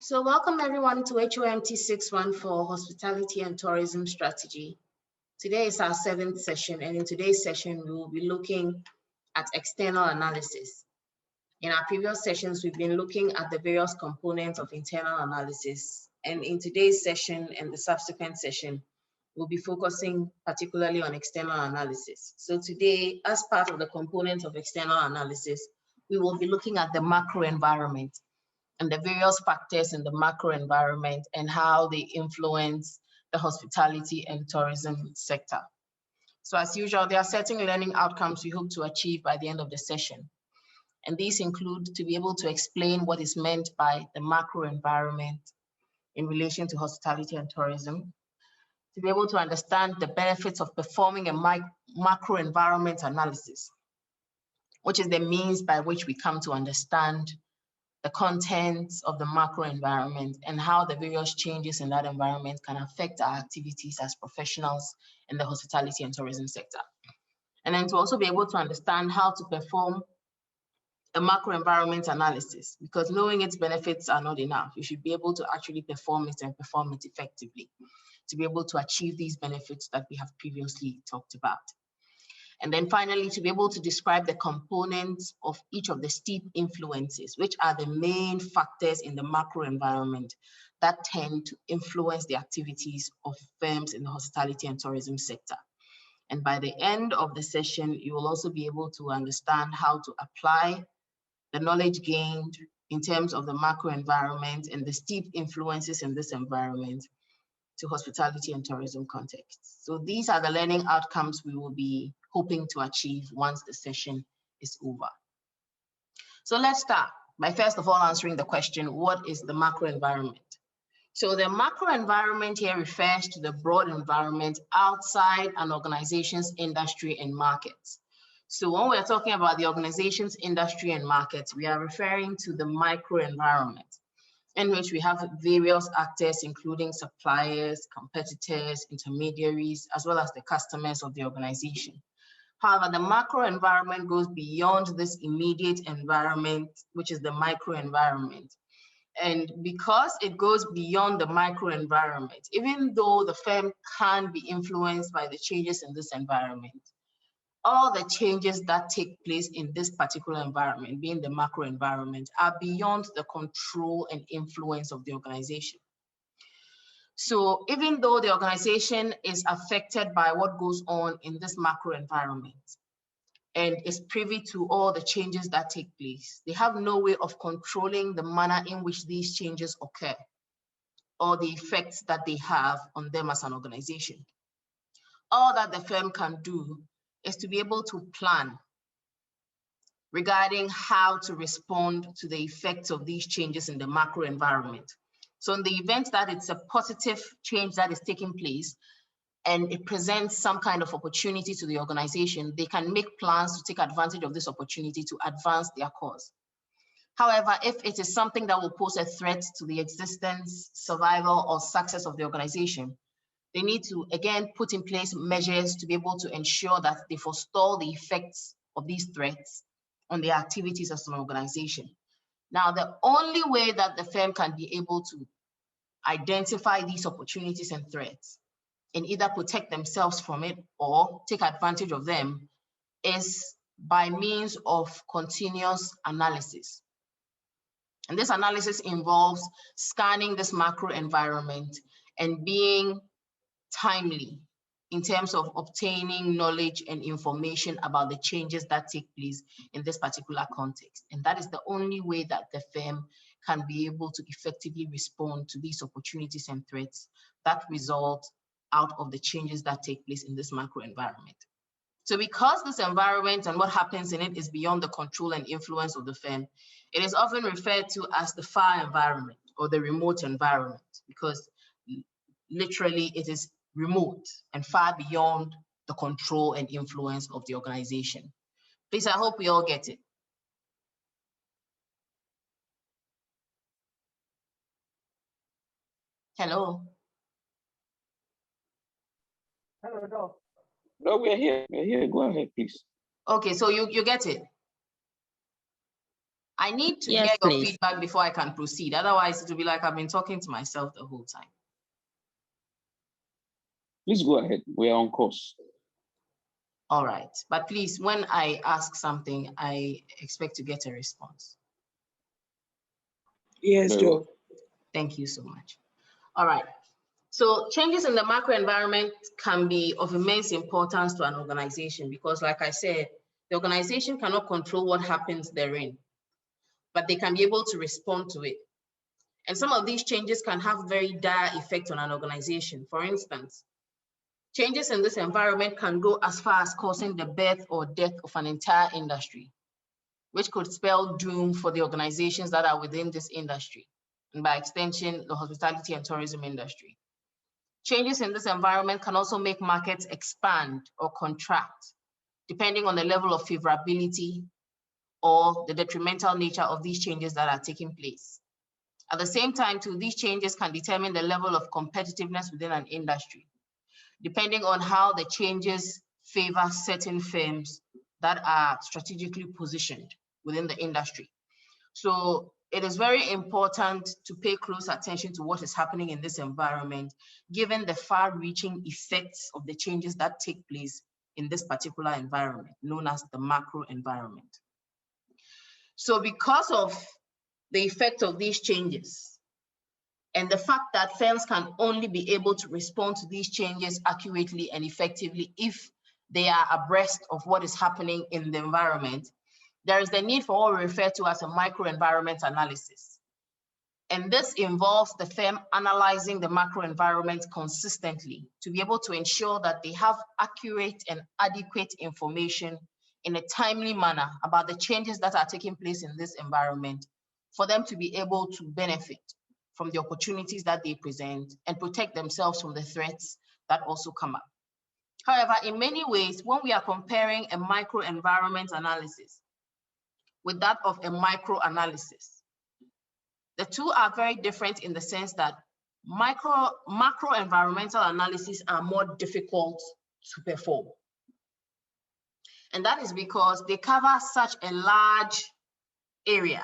So welcome everyone to HOMT 614 Hospitality and Tourism Strategy. Today is our 7th session, and in today's session, we will be looking at external analysis. In our previous sessions, we've been looking at the various components of internal analysis, and in today's session and the subsequent session, we'll be focusing particularly on external analysis. So today, as part of the components of external analysis, we will be looking at the macro environment and the various factors in the macro environment and how they influence the hospitality and tourism sector. So as usual, there are certain learning outcomes we hope to achieve by the end of the session. And these include to be able to explain what is meant by the macro environment in relation to hospitality and tourism, to be able to understand the benefits of performing a macro environment analysis, which is the means by which we come to understand the contents of the macro environment and how the various changes in that environment can affect our activities as professionals in the hospitality and tourism sector. And then to also be able to understand how to perform a macro environment analysis, because knowing its benefits are not enough. You should be able to actually perform it and perform it effectively to be able to achieve these benefits that we have previously talked about. And then finally, to be able to describe the components of each of the steep influences, which are the main factors in the macro environment that tend to influence the activities of firms in the hospitality and tourism sector. And by the end of the session, you will also be able to understand how to apply the knowledge gained in terms of the macro environment and the steep influences in this environment to hospitality and tourism contexts. So these are the learning outcomes we will be hoping to achieve once the session is over. So let's start by first of all answering the question, what is the macro environment? So the macro environment here refers to the broad environment outside an organization's industry and markets. So when we're talking about the organization's industry and markets, we are referring to the micro environment, in which we have various actors, including suppliers, competitors, intermediaries, as well as the customers of the organization. However, the macro environment goes beyond this immediate environment, which is the micro environment. And because it goes beyond the micro environment, even though the firm can be influenced by the changes in this environment, all the changes that take place in this particular environment, being the macro environment, are beyond the control and influence of the organization. So even though the organization is affected by what goes on in this macro environment and is privy to all the changes that take place, they have no way of controlling the manner in which these changes occur or the effects that they have on them as an organization. All that the firm can do is to be able to plan regarding how to respond to the effects of these changes in the macro environment. So in the event that it's a positive change that is taking place and it presents some kind of opportunity to the organization, they can make plans to take advantage of this opportunity to advance their cause. However, if it is something that will pose a threat to the existence, survival, or success of the organization, they need to, again, put in place measures to be able to ensure that they forestall the effects of these threats on their activities as an organization. Now, the only way that the firm can be able to identify these opportunities and threats and either protect themselves from it or take advantage of them is by means of continuous analysis. And this analysis involves scanning this macro environment and being timely in terms of obtaining knowledge and information about the changes that take place in this particular context. And that is the only way that the firm can be able to effectively respond to these opportunities and threats that result out of the changes that take place in this macro environment. So because this environment and what happens in it is beyond the control and influence of the firm, it is often referred to as the far environment or the remote environment, because literally it is remote and far beyond the control and influence of the organization. Please, I hope we all get it. Hello? Hello, no, we're here. We're here. Go ahead, please. Okay, so you get it. I need to Yes, hear your please. feedback before I can proceed. Otherwise, it will be like I've been talking to myself the whole time. Please go ahead. We are on course. All right. But please, when I ask something, I expect to get a response. Yes, Joe. Thank you so much. All right. So changes in the macro environment can be of immense importance to an organization because, like I said, the organization cannot control what happens therein, but they can be able to respond to it. And some of these changes can have very dire effects on an organization. For instance, changes in this environment can go as far as causing the birth or death of an entire industry, which could spell doom for the organizations that are within this industry, and by extension, the hospitality and tourism industry. Changes in this environment can also make markets expand or contract, depending on the level of favorability or the detrimental nature of these changes that are taking place. At the same time, too, these changes can determine the level of competitiveness within an industry, depending on how the changes favor certain firms that are strategically positioned within the industry. So it is very important to pay close attention to what is happening in this environment, given the far-reaching effects of the changes that take place in this particular environment, known as the macro environment. So because of the effect of these changes, and the fact that firms can only be able to respond to these changes accurately and effectively if they are abreast of what is happening in the environment, there is the need for what we refer to as a microenvironment analysis. And this involves the firm analyzing the macroenvironment consistently to be able to ensure that they have accurate and adequate information in a timely manner about the changes that are taking place in this environment for them to be able to benefit from the opportunities that they present and protect themselves from the threats that also come up. However, in many ways, when we are comparing a microenvironment analysis with that of a microanalysis, the two are very different in the sense that macroenvironmental analysis are more difficult to perform. And that is because they cover such a large area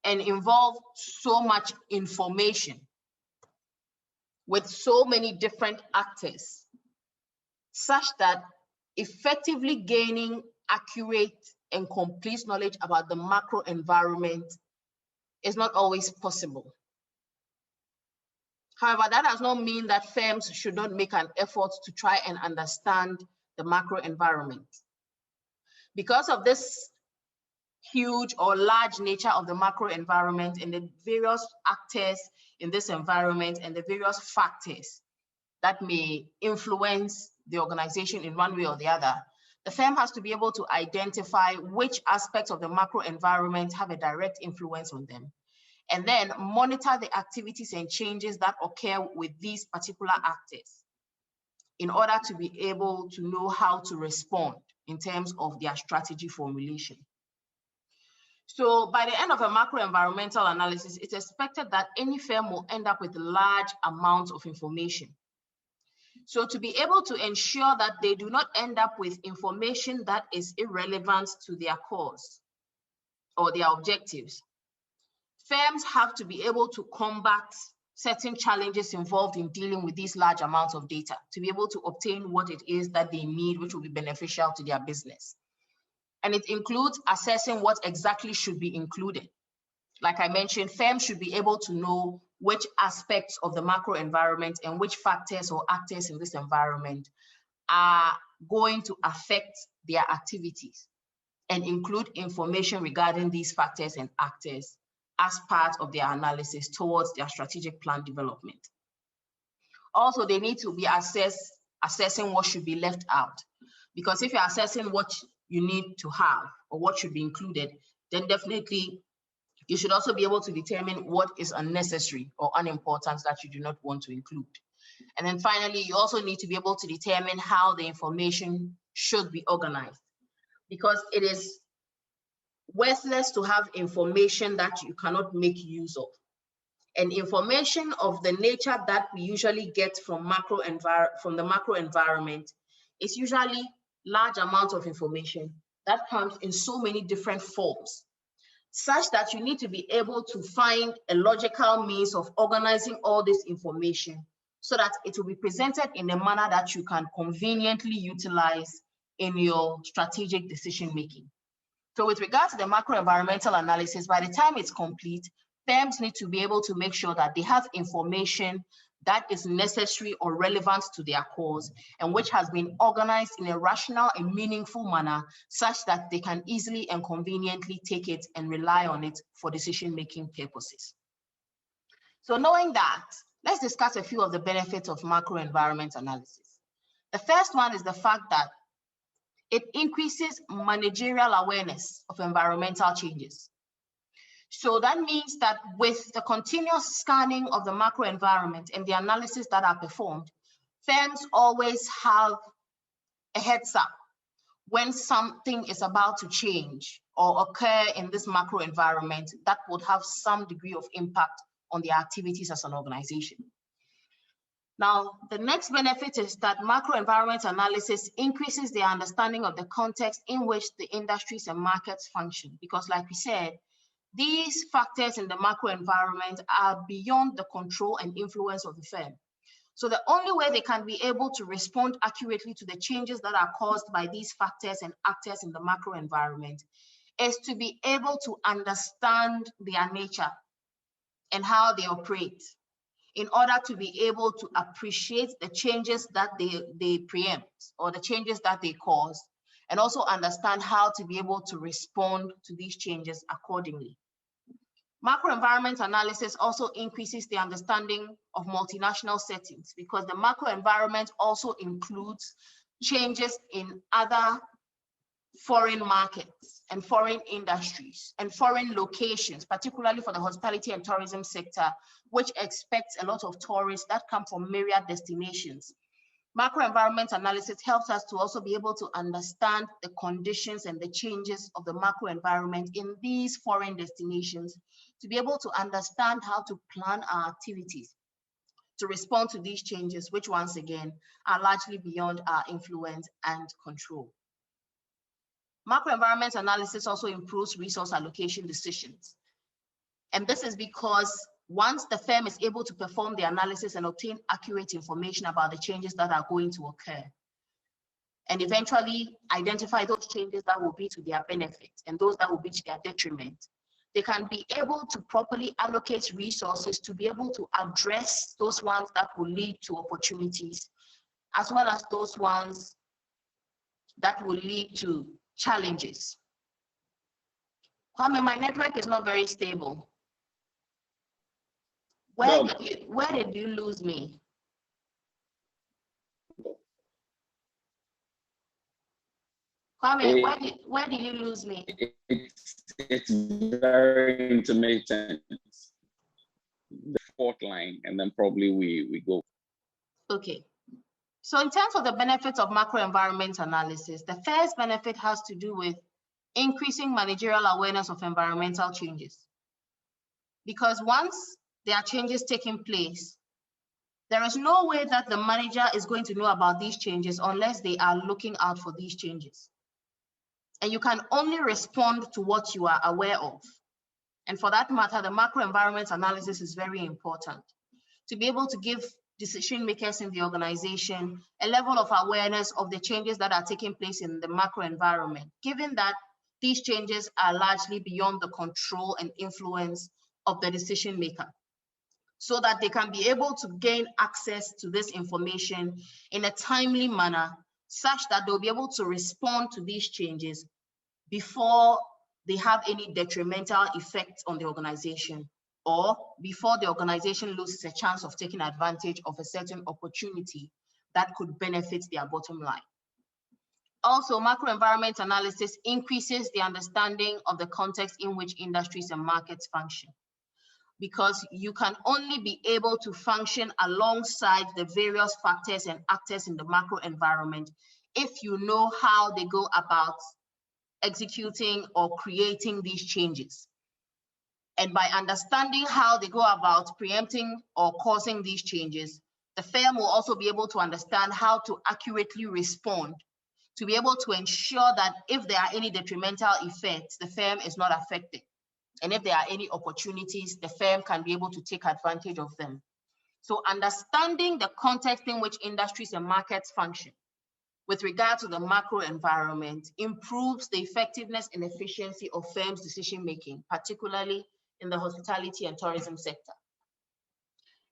and involve so much information with so many different actors, such that effectively gaining accurate and complete knowledge about the macro environment is not always possible. However, that does not mean that firms should not make an effort to try and understand the macro environment. Because of this huge or large nature of the macro environment and the various actors in this environment and the various factors that may influence the organization in one way or the other, the firm has to be able to identify which aspects of the macro environment have a direct influence on them, and then monitor the activities and changes that occur with these particular actors in order to be able to know how to respond in terms of their strategy formulation. So by the end of a macro environmental analysis, it's expected that any firm will end up with large amounts of information. So to be able to ensure that they do not end up with information that is irrelevant to their cause or their objectives, firms have to be able to combat certain challenges involved in dealing with these large amounts of data to be able to obtain what it is that they need, which will be beneficial to their business. And it includes assessing what exactly should be included. Like I mentioned, firms should be able to know which aspects of the macro environment and which factors or actors in this environment are going to affect their activities and include information regarding these factors and actors as part of their analysis towards their strategic plan development. Also, they need to be assessing what should be left out, because if you're assessing what you need to have or what should be included, then definitely you should also be able to determine what is unnecessary or unimportant that you do not want to include. And then finally, you also need to be able to determine how the information should be organized, because it is worthless to have information that you cannot make use of. And information of the nature that we usually get from the macro environment is usually large amounts of information that comes in so many different forms, such that you need to be able to find a logical means of organizing all this information so that it will be presented in a manner that you can conveniently utilize in your strategic decision making. So with regard to the macro-environmental analysis, by the time it's complete, firms need to be able to make sure that they have information that is necessary or relevant to their cause and which has been organized in a rational and meaningful manner such that they can easily and conveniently take it and rely on it for decision-making purposes. So knowing that, let's discuss a few of the benefits of macro-environment analysis. The first one is the fact that it increases managerial awareness of environmental changes. So that means that with the continuous scanning of the macro environment and the analysis that are performed, firms always have a heads up when something is about to change or occur in this macro environment that would have some degree of impact on their activities as an organization. Now, the next benefit is that macro environment analysis increases the understanding of the context in which the industries and markets function, because like we said, these factors in the macro environment are beyond the control and influence of the firm. So the only way they can be able to respond accurately to the changes that are caused by these factors and actors in the macro environment is to be able to understand their nature and how they operate in order to be able to appreciate the changes that they preempt or the changes that they cause, and also understand how to be able to respond to these changes accordingly. Macro-environment analysis also increases the understanding of multinational settings because the macro environment also includes changes in other foreign markets and foreign industries and foreign locations, particularly for the hospitality and tourism sector, which expects a lot of tourists that come from myriad destinations. Macro-environment analysis helps us to also be able to understand the conditions and the changes of the macro environment in these foreign destinations, to be able to understand how to plan our activities to respond to these changes, which once again are largely beyond our influence and control. Macro-environment analysis also improves resource allocation decisions. And this is because once the firm is able to perform the analysis and obtain accurate information about the changes that are going to occur, and eventually identify those changes that will be to their benefit and those that will be to their detriment, they can be able to properly allocate resources to be able to address those ones that will lead to opportunities, as well as those ones that will lead to challenges. Kwame, my network is not very stable. Where did you lose me? Kwame, where did you lose me? It's very intermittent. The fourth line, and then probably we go. Okay. So in terms of the benefits of macro-environment analysis, the first benefit has to do with increasing managerial awareness of environmental changes. Because once there are changes taking place, there is no way that the manager is going to know about these changes unless they are looking out for these changes. And you can only respond to what you are aware of. And for that matter, the macro-environment analysis is very important to be able to give decision makers in the organization a level of awareness of the changes that are taking place in the macro environment, given that these changes are largely beyond the control and influence of the decision maker, so that they can be able to gain access to this information in a timely manner, such that they'll be able to respond to these changes before they have any detrimental effects on the organization, or before the organization loses a chance of taking advantage of a certain opportunity that could benefit their bottom line. Also, macro-environment analysis increases the understanding of the context in which industries and markets function, because you can only be able to function alongside the various factors and actors in the macro environment if you know how they go about executing or creating these changes. And by understanding how they go about preempting or causing these changes, the firm will also be able to understand how to accurately respond, to be able to ensure that if there are any detrimental effects, the firm is not affected. And if there are any opportunities, the firm can be able to take advantage of them. So understanding the context in which industries and markets function with regard to the macro environment improves the effectiveness and efficiency of firms' decision-making, particularly in the hospitality and tourism sector.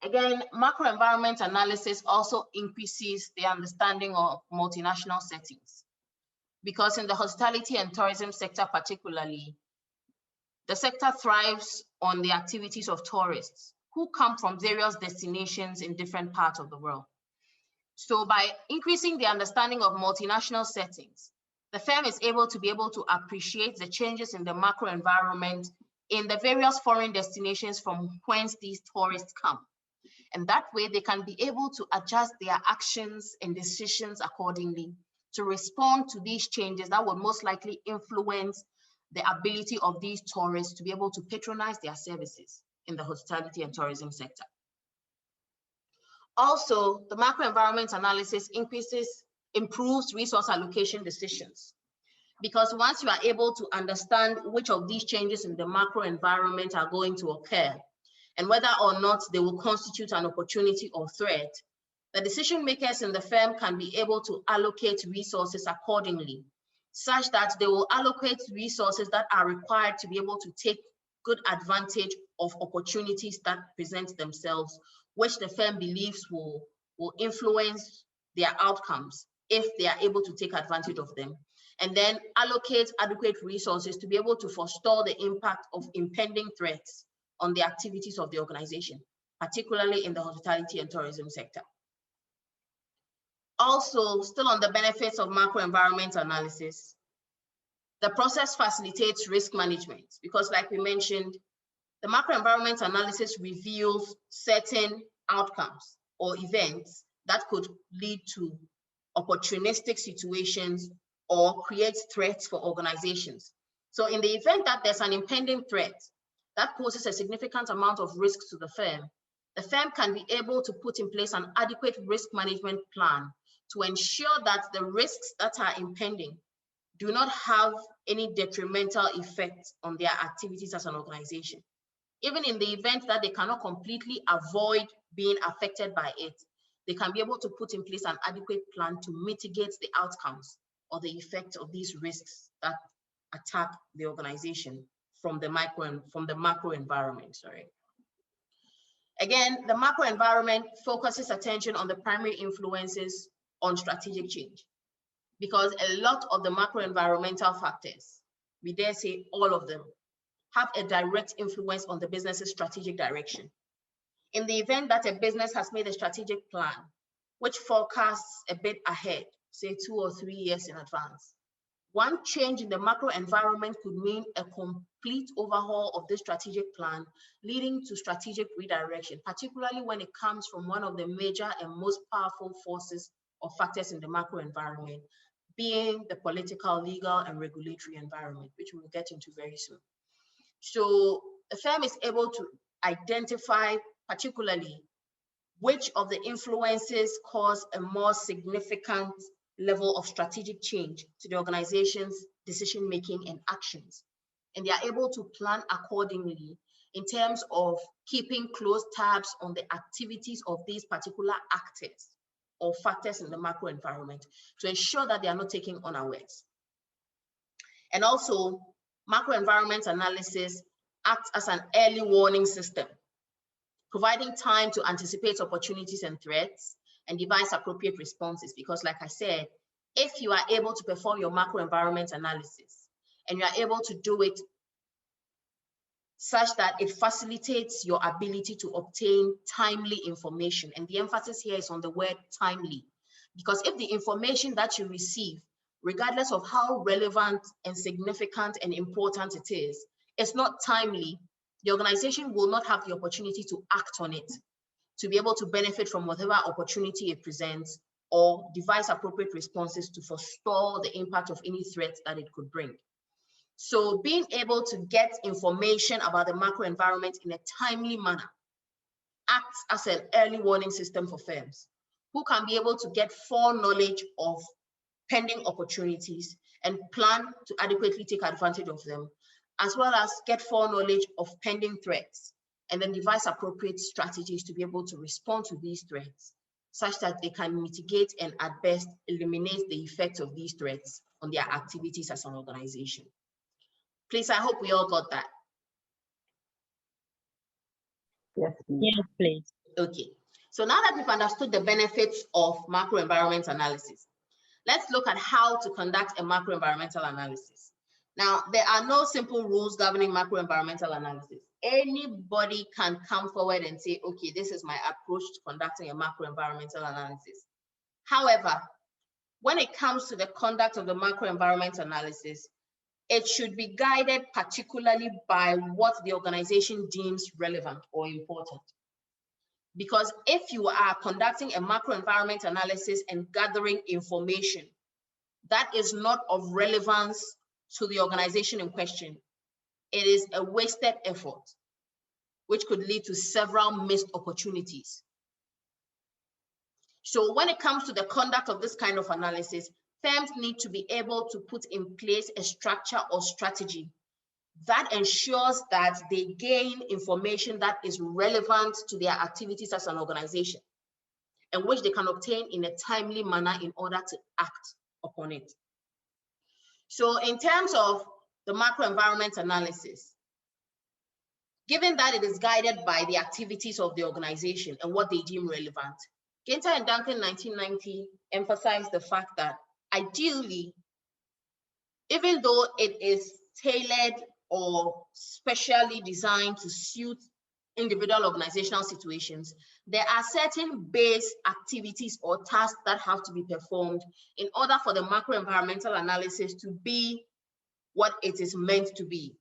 Again, macro environment analysis also increases the understanding of multinational settings, because in the hospitality and tourism sector particularly, the sector thrives on the activities of tourists who come from various destinations in different parts of the world. So by increasing the understanding of multinational settings, the firm is able to appreciate the changes in the macro environment in the various foreign destinations from whence these tourists come. And that way they can be able to adjust their actions and decisions accordingly to respond to these changes that would most likely influence the ability of these tourists to be able to patronize their services in the hospitality and tourism sector. Also, the macro environment analysis improves resource allocation decisions, because once you are able to understand which of these changes in the macro environment are going to occur and whether or not they will constitute an opportunity or threat, the decision makers in the firm can be able to allocate resources accordingly, such that they will allocate resources that are required to be able to take good advantage of opportunities that present themselves, which the firm believes will influence their outcomes if they are able to take advantage of them, and then allocate adequate resources to be able to forestall the impact of impending threats on the activities of the organization, particularly in the hospitality and tourism sector. Also, still on the benefits of macro environment analysis, the process facilitates risk management, because like we mentioned, the macro environment analysis reveals certain outcomes or events that could lead to opportunistic situations or create threats for organizations. So in the event that there's an impending threat that poses a significant amount of risk to the firm can be able to put in place an adequate risk management plan to ensure that the risks that are impending do not have any detrimental effect on their activities as an organization. Even in the event that they cannot completely avoid being affected by it, they can be able to put in place an adequate plan to mitigate the outcomes or the effect of these risks that attack the organization from the macro environment. Again, the macro environment focuses attention on the primary influences on strategic change, because a lot of the macro environmental factors, we dare say all of them, have a direct influence on the business's strategic direction. In the event that a business has made a strategic plan, which forecasts a bit ahead, say 2 or 3 years in advance, one change in the macro environment could mean a complete overhaul of this strategic plan, leading to strategic redirection, particularly when it comes from one of the major and most powerful forces or factors in the macro environment, being the political, legal, and regulatory environment, which we will get into very soon. So the firm is able to identify particularly which of the influences cause a more significant level of strategic change to the organization's decision-making and actions. And they are able to plan accordingly in terms of keeping close tabs on the activities of these particular actors or factors in the macro environment to ensure that they are not taken unawares. And also, macro environment analysis acts as an early warning system, providing time to anticipate opportunities and threats and devise appropriate responses. Because like I said, if you are able to perform your macro environment analysis and you are able to do it such that it facilitates your ability to obtain timely information, and the emphasis here is on the word timely, because if the information that you receive, regardless of how relevant and significant and important it is not timely, the organization will not have the opportunity to act on it, to be able to benefit from whatever opportunity it presents or devise appropriate responses to forestall the impact of any threat that it could bring. So being able to get information about the macro environment in a timely manner acts as an early warning system for firms who can be able to get foreknowledge of pending opportunities and plan to adequately take advantage of them, as well as get foreknowledge of pending threats, and then devise appropriate strategies to be able to respond to these threats, such that they can mitigate and at best eliminate the effect of these threats on their activities as an organization. Please, I hope we all got that. Yes, please. Yes, please. Okay, so now that we've understood the benefits of macroenvironment analysis, let's look at how to conduct a macroenvironmental analysis. Now, there are no simple rules governing macroenvironmental analysis. Anybody can come forward and say, okay, this is my approach to conducting a macroenvironmental analysis. However, when it comes to the conduct of the macroenvironment analysis, it should be guided particularly by what the organization deems relevant or important. Because if you are conducting a macroenvironment analysis and gathering information that is not of relevance to the organization in question, it is a wasted effort, which could lead to several missed opportunities. So when it comes to the conduct of this kind of analysis, firms need to be able to put in place a structure or strategy that ensures that they gain information that is relevant to their activities as an organization, and which they can obtain in a timely manner in order to act upon it. So in terms of the macroenvironment analysis, given that it is guided by the activities of the organization and what they deem relevant, Ginter and Duncan in 1990 emphasized the fact that ideally, even though it is tailored or specially designed to suit individual organizational situations, there are certain base activities or tasks that have to be performed in order for the macroenvironmental analysis to be what it is meant to be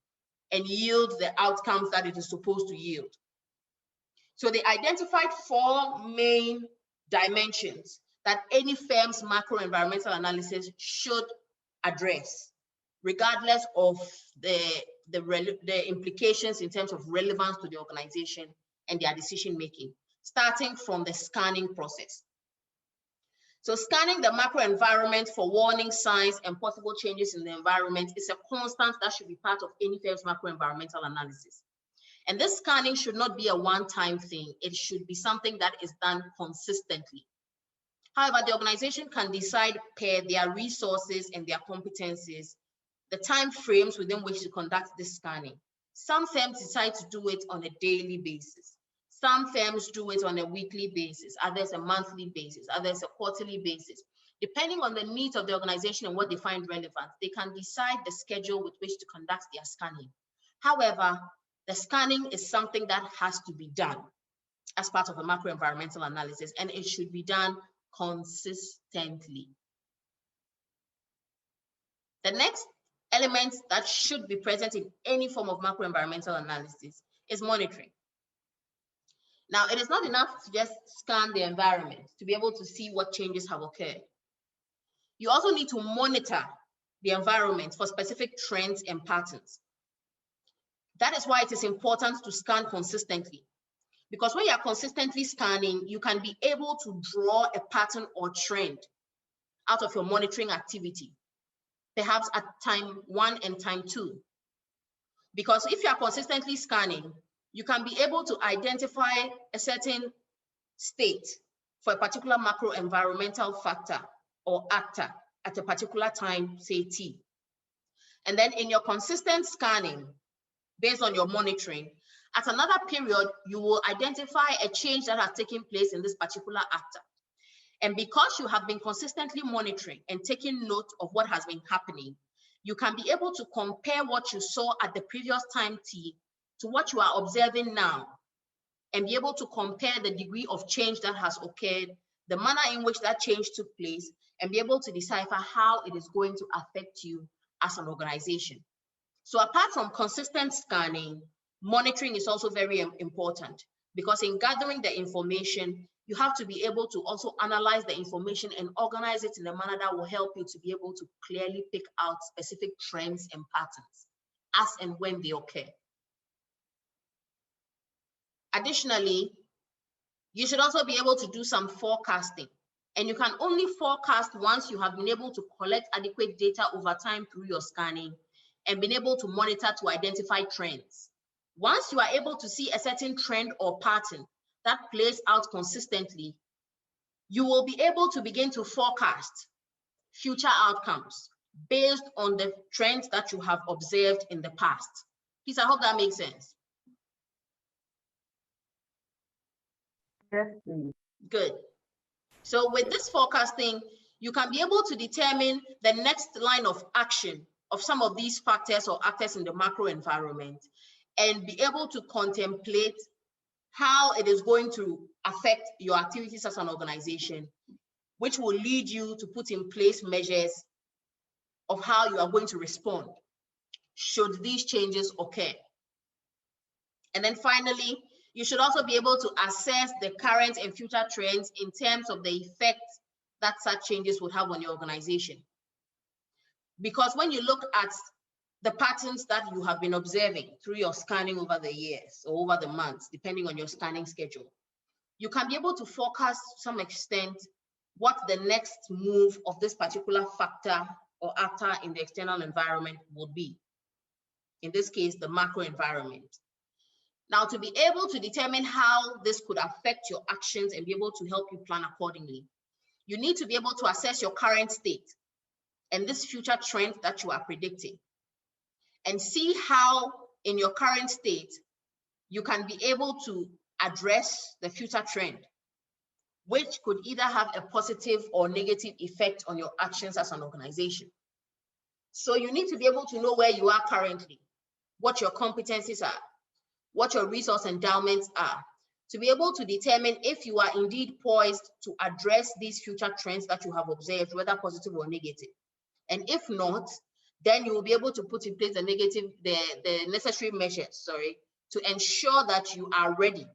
and yield the outcomes that it is supposed to yield. So they identified 4 main dimensions that any firm's macroenvironmental analysis should address, regardless of the implications in terms of relevance to the organization and their decision making, starting from the scanning process. So scanning the macroenvironment for warning signs and possible changes in the environment is a constant that should be part of any firm's macroenvironmental analysis. And this scanning should not be a one-time thing. It should be something that is done consistently. However, the organization can decide per their resources and their competencies, the time frames within which to conduct this scanning. Some firms decide to do it on a daily basis. Some firms do it on a weekly basis, others a monthly basis, others a quarterly basis. Depending on the needs of the organization and what they find relevant, they can decide the schedule with which to conduct their scanning. However, the scanning is something that has to be done as part of a macroenvironmental analysis, and it should be done consistently. The next element that should be present in any form of macroenvironmental analysis is monitoring. Now, it is not enough to just scan the environment to be able to see what changes have occurred. You also need to monitor the environment for specific trends and patterns. That is why it is important to scan consistently, because when you are consistently scanning, you can be able to draw a pattern or trend out of your monitoring activity, perhaps at time 1 and time 2. Because if you are consistently scanning, you can be able to identify a certain state for a particular macroenvironmental factor or actor at a particular time, say T. And then in your consistent scanning, based on your monitoring, at another period, you will identify a change that has taken place in this particular actor. And because you have been consistently monitoring and taking note of what has been happening, you can be able to compare what you saw at the previous time T to what you are observing now, and be able to compare the degree of change that has occurred, the manner in which that change took place, and be able to decipher how it is going to affect you as an organization. So apart from consistent scanning, monitoring is also very important, because in gathering the information, you have to be able to also analyze the information and organize it in a manner that will help you to be able to clearly pick out specific trends and patterns as and when they occur. Additionally, you should also be able to do some forecasting, and you can only forecast once you have been able to collect adequate data over time through your scanning and been able to monitor to identify trends. Once you are able to see a certain trend or pattern that plays out consistently, you will be able to begin to forecast future outcomes based on the trends that you have observed in the past. Please, I hope that makes sense. Yes, please. Good. So with this forecasting, you can be able to determine the next line of action of some of these factors or actors in the macro environment and be able to contemplate how it is going to affect your activities as an organization, which will lead you to put in place measures of how you are going to respond should these changes occur. And then finally, you should also be able to assess the current and future trends in terms of the effect that such changes would have on your organization. Because when you look at the patterns that you have been observing through your scanning over the years or over the months, depending on your scanning schedule, you can be able to forecast to some extent what the next move of this particular factor or actor in the external environment will be. In this case, the macro environment. Now, to be able to determine how this could affect your actions and be able to help you plan accordingly, you need to be able to assess your current state and this future trend that you are predicting, and see how in your current state, you can be able to address the future trend, which could either have a positive or negative effect on your actions as an organization. So you need to be able to know where you are currently, what your competencies are, what your resource endowments are, to be able to determine if you are indeed poised to address these future trends that you have observed, whether positive or negative. And if not, then you will be able to put in place the necessary measures, to ensure that you are ready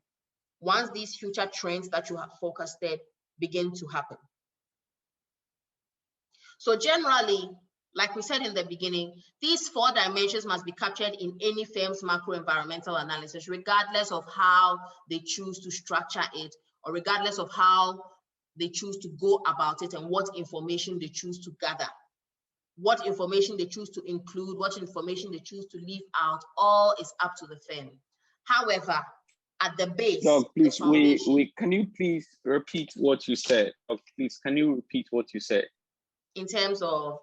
once these future trends that you have forecasted begin to happen. So generally, like we said in the beginning, these 4 dimensions must be captured in any firm's macro-environmental analysis, regardless of how they choose to structure it, or regardless of how they choose to go about it and what information they choose to gather, what information they choose to include, what information they choose to leave out. All is up to the firm. However, at the base, Doug, please, the can you please repeat what you said? Doug, please, can you repeat what you said? In terms of,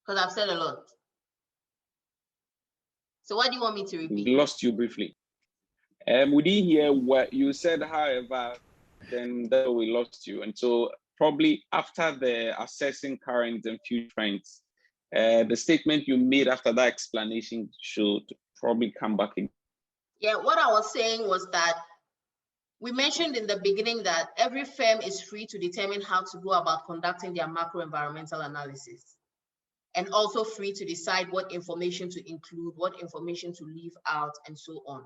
because I've said a lot. So what do you want me to repeat? We lost you briefly. We didn't hear what you said, however, then we lost you. And so probably after the assessing current and future trends, the statement you made after that explanation should probably come back in. Yeah, what I was saying was that we mentioned in the beginning that every firm is free to determine how to go about conducting their macro-environmental analysis, and also free to decide what information to include, what information to leave out, and so on.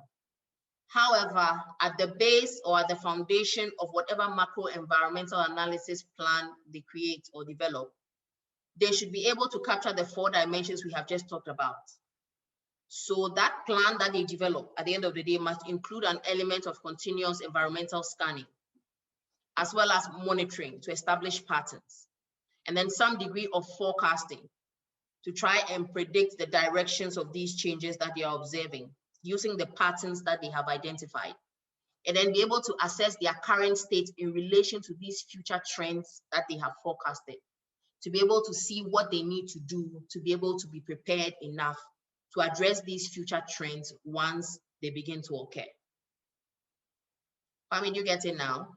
However, at the base or at the foundation of whatever macro-environmental analysis plan they create or develop, they should be able to capture the 4 dimensions we have just talked about. So that plan that they develop at the end of the day must include an element of continuous environmental scanning, as well as monitoring to establish patterns, and then some degree of forecasting to try and predict the directions of these changes that they are observing using the patterns that they have identified, and then be able to assess their current state in relation to these future trends that they have forecasted, to be able to see what they need to do to be able to be prepared enough to address these future trends once they begin to occur. I mean, you get it now?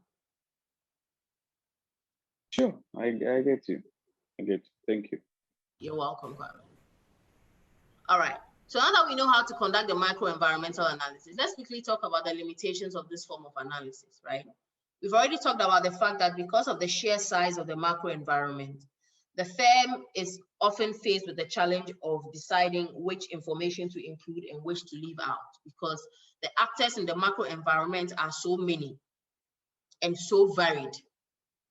Sure, I get you. I get you. Thank you. You're welcome, Kwame. All right. So now that we know how to conduct the macro-environmental analysis, let's quickly talk about the limitations of this form of analysis, right? We've already talked about the fact that because of the sheer size of the macro environment, the firm is often faced with the challenge of deciding which information to include and which to leave out, because the actors in the macro environment are so many and so varied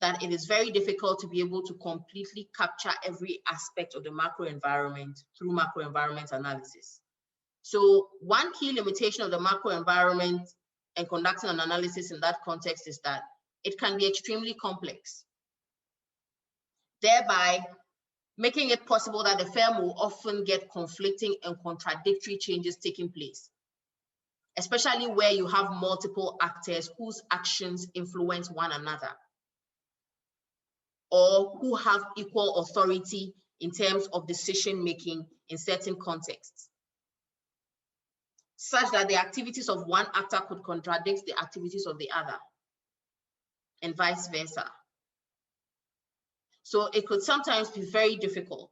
that it is very difficult to be able to completely capture every aspect of the macro environment through macro environment analysis. So one key limitation of the macro environment and conducting an analysis in that context is that it can be extremely complex. Thereby, making it possible that the firm will often get conflicting and contradictory changes taking place, especially where you have multiple actors whose actions influence one another, or who have equal authority in terms of decision-making in certain contexts, such that the activities of one actor could contradict the activities of the other, and vice versa. So it could sometimes be very difficult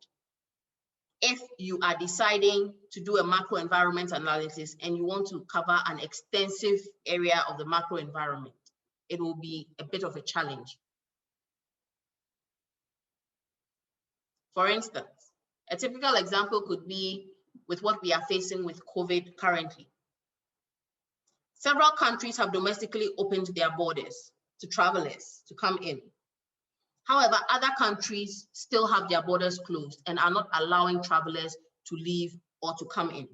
if you are deciding to do a macro environment analysis and you want to cover an extensive area of the macro environment. It will be a bit of a challenge. For instance, a typical example could be with what we are facing with COVID currently. Several countries have domestically opened their borders to travelers to come in. However, other countries still have their borders closed and are not allowing travelers to leave or to come in.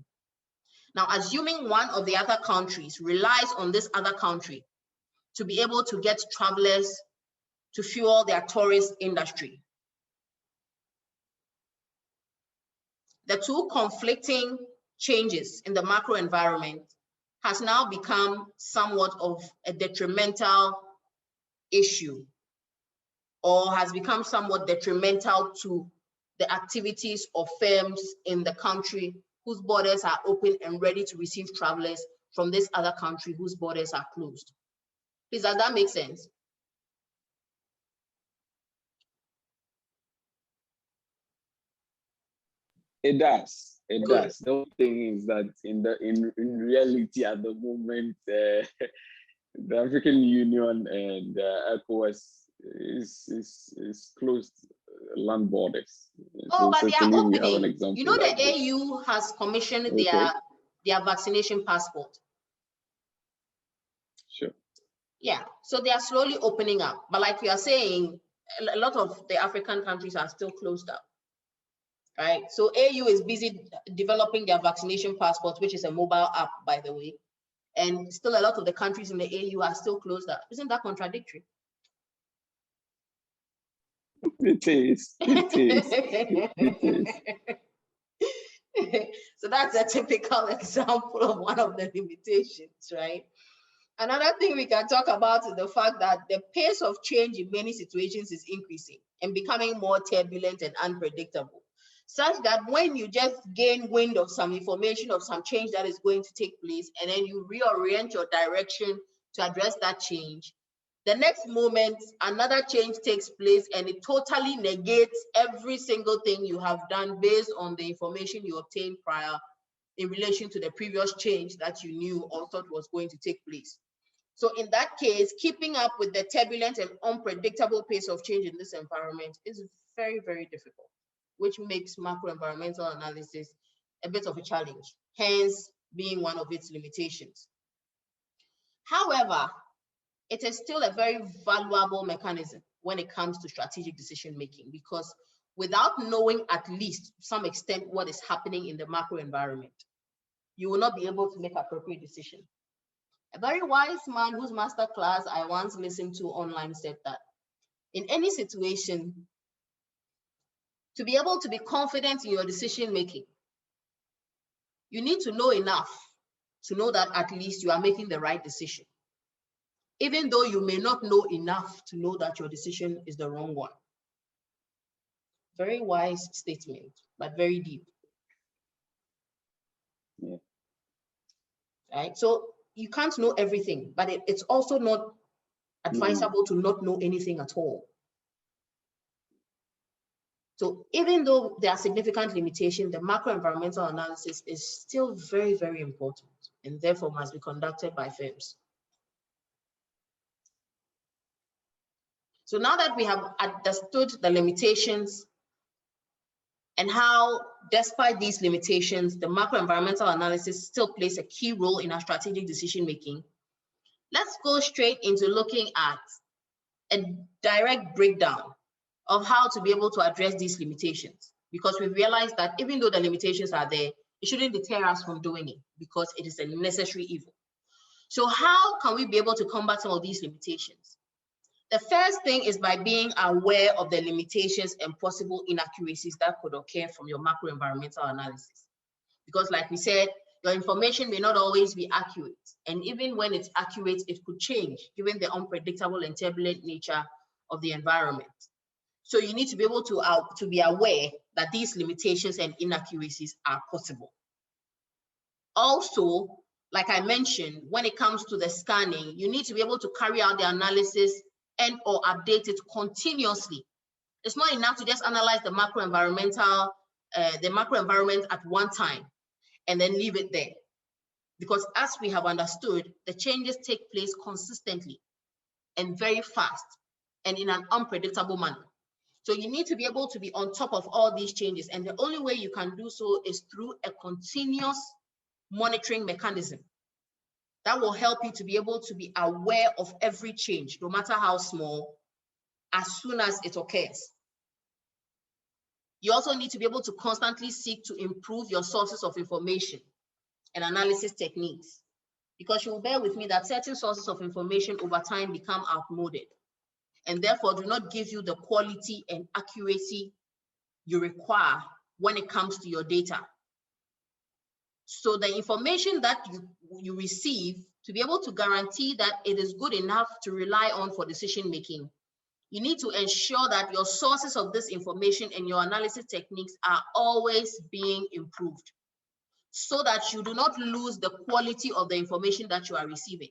Now, assuming one of the other countries relies on this other country to be able to get travelers to fuel their tourist industry, the two conflicting changes in the macro environment has now become somewhat of a detrimental issue, or has become somewhat detrimental to the activities of firms in the country whose borders are open and ready to receive travelers from this other country whose borders are closed. Please, does that make sense? It does. It Good. does. The whole thing is that in reality at the moment, the African Union and ECOWAS is closed land borders. Oh, so but they are certainly we have an opening. example. You know, like the this. AU has commissioned Okay. their vaccination passport. Sure. Yeah, so they are slowly opening up. But like you are saying, a lot of the African countries are still closed up, right? So AU is busy developing their vaccination passport, which is a mobile app, by the way. And still a lot of the countries in the AU are still closed up. Isn't that contradictory? It is. It is. So that's a typical example of one of the limitations, right? Another thing we can talk about is the fact that the pace of change in many situations is increasing and becoming more turbulent and unpredictable, such that when you just gain wind of some information of some change that is going to take place, and then you reorient your direction to address that change, the next moment, another change takes place and it totally negates every single thing you have done based on the information you obtained prior in relation to the previous change that you knew or thought was going to take place. So in that case, keeping up with the turbulent and unpredictable pace of change in this environment is very, very difficult, which makes macro-environmental analysis a bit of a challenge, hence being one of its limitations. However, it is still a very valuable mechanism when it comes to strategic decision-making, because without knowing at least to some extent what is happening in the macro environment, you will not be able to make appropriate decisions. A very wise man whose masterclass I once listened to online said that in any situation, to be able to be confident in your decision-making, you need to know enough to know that at least you are making the right decision, even though you may not know enough to know that your decision is the wrong one. Very wise statement, but very deep. Yeah. Right? So you can't know everything, but it's also not advisable to not know anything at all. So even though there are significant limitations, the macro-environmental analysis is still very, very important and therefore must be conducted by firms. So now that we have understood the limitations and how, despite these limitations, the macro-environmental analysis still plays a key role in our strategic decision-making, let's go straight into looking at a direct breakdown of how to be able to address these limitations, because we've realized that even though the limitations are there, it shouldn't deter us from doing it because it is a necessary evil. So how can we be able to combat some of these limitations? The first thing is by being aware of the limitations and possible inaccuracies that could occur from your macro-environmental analysis. Because like we said, your information may not always be accurate. And even when it's accurate, it could change given the unpredictable and turbulent nature of the environment. So you need to be able to be aware that these limitations and inaccuracies are possible. Also, like I mentioned, when it comes to the scanning, you need to be able to carry out the analysis and or update it continuously. It's not enough to just analyze the macroenvironment at one time and then leave it there. Because as we have understood, the changes take place consistently and very fast and in an unpredictable manner. So you need to be able to be on top of all these changes. And the only way you can do so is through a continuous monitoring mechanism that will help you to be able to be aware of every change, no matter how small, as soon as it occurs. You also need to be able to constantly seek to improve your sources of information and analysis techniques, because you will bear with me that certain sources of information over time become outmoded and therefore do not give you the quality and accuracy you require when it comes to your data. So the information that you receive, to be able to guarantee that it is good enough to rely on for decision making, you need to ensure that your sources of this information and your analysis techniques are always being improved so that you do not lose the quality of the information that you are receiving,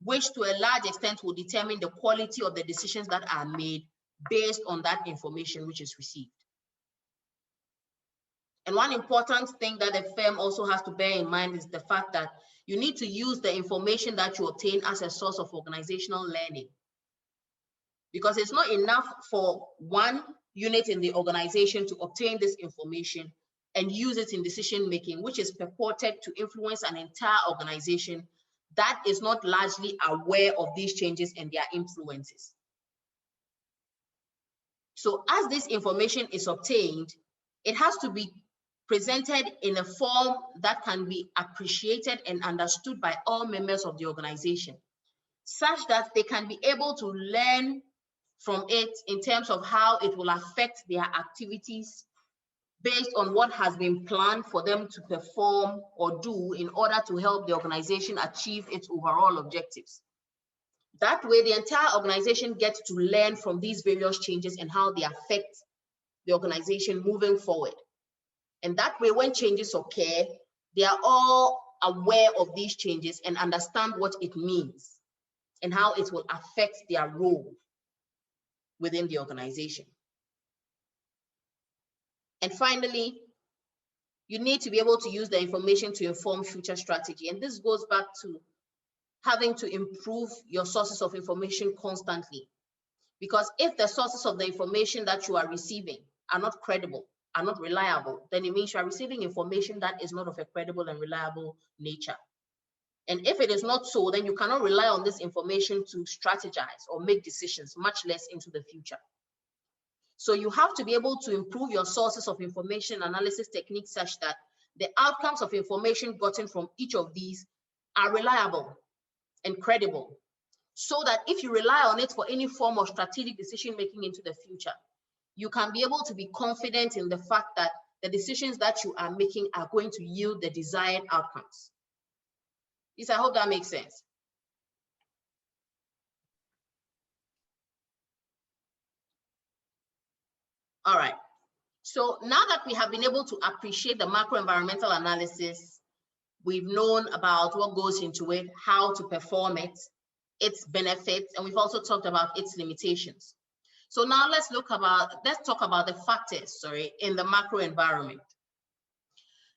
which to a large extent will determine the quality of the decisions that are made based on that information which is received. And one important thing that the firm also has to bear in mind is the fact that you need to use the information that you obtain as a source of organizational learning. Because it's not enough for one unit in the organization to obtain this information and use it in decision making, which is purported to influence an entire organization that is not largely aware of these changes and their influences. So as this information is obtained, it has to be presented in a form that can be appreciated and understood by all members of the organization, such that they can be able to learn from it in terms of how it will affect their activities based on what has been planned for them to perform or do in order to help the organization achieve its overall objectives. That way, the entire organization gets to learn from these various changes and how they affect the organization moving forward. And that way, when changes occur, they are all aware of these changes and understand what it means and how it will affect their role within the organization. And finally, you need to be able to use the information to inform future strategy. And this goes back to having to improve your sources of information constantly. Because if the sources of the information that you are receiving are not credible, are not reliable, then it means you are receiving information that is not of a credible and reliable nature. And if it is not so, then you cannot rely on this information to strategize or make decisions, much less into the future. So you have to be able to improve your sources of information analysis techniques such that the outcomes of information gotten from each of these are reliable and credible, so that if you rely on it for any form of strategic decision making into the future, you can be able to be confident in the fact that the decisions that you are making are going to yield the desired outcomes. Yes, I hope that makes sense. All right. So now that we have been able to appreciate the macroenvironmental analysis, we've known about what goes into it, how to perform it, its benefits, and we've also talked about its limitations. So now let's talk about the factors, in the macro environment.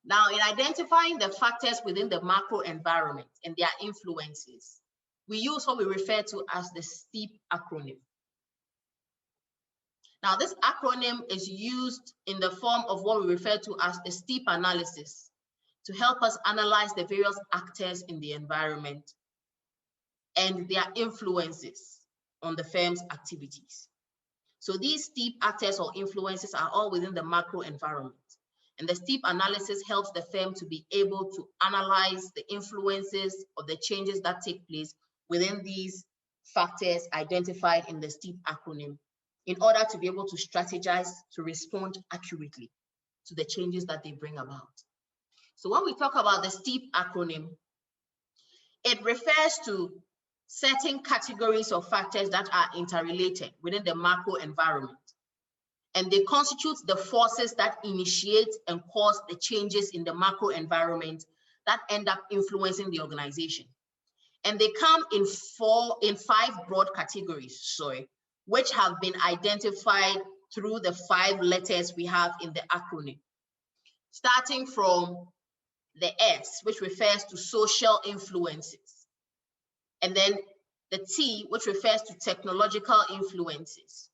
Now, in identifying the factors within the macro environment and their influences, we use what we refer to as the Steep acronym. Now, this acronym is used in the form of what we refer to as the Steep analysis to help us analyze the various actors in the environment and their influences on the firm's activities. So these Steep actors or influences are all within the macro environment. And the Steep analysis helps the firm to be able to analyze the influences of the changes that take place within these factors identified in the STEEP acronym in order to be able to strategize to respond accurately to the changes that they bring about. So when we talk about the STEEP acronym, it refers to certain categories of factors that are interrelated within the macro environment. And they constitute the forces that initiate and cause the changes in the macro environment that end up influencing the organization. And they come in five broad categories, which have been identified through the 5 letters we have in the acronym. Starting from the S, which refers to social influences. And then the T, which refers to technological influences.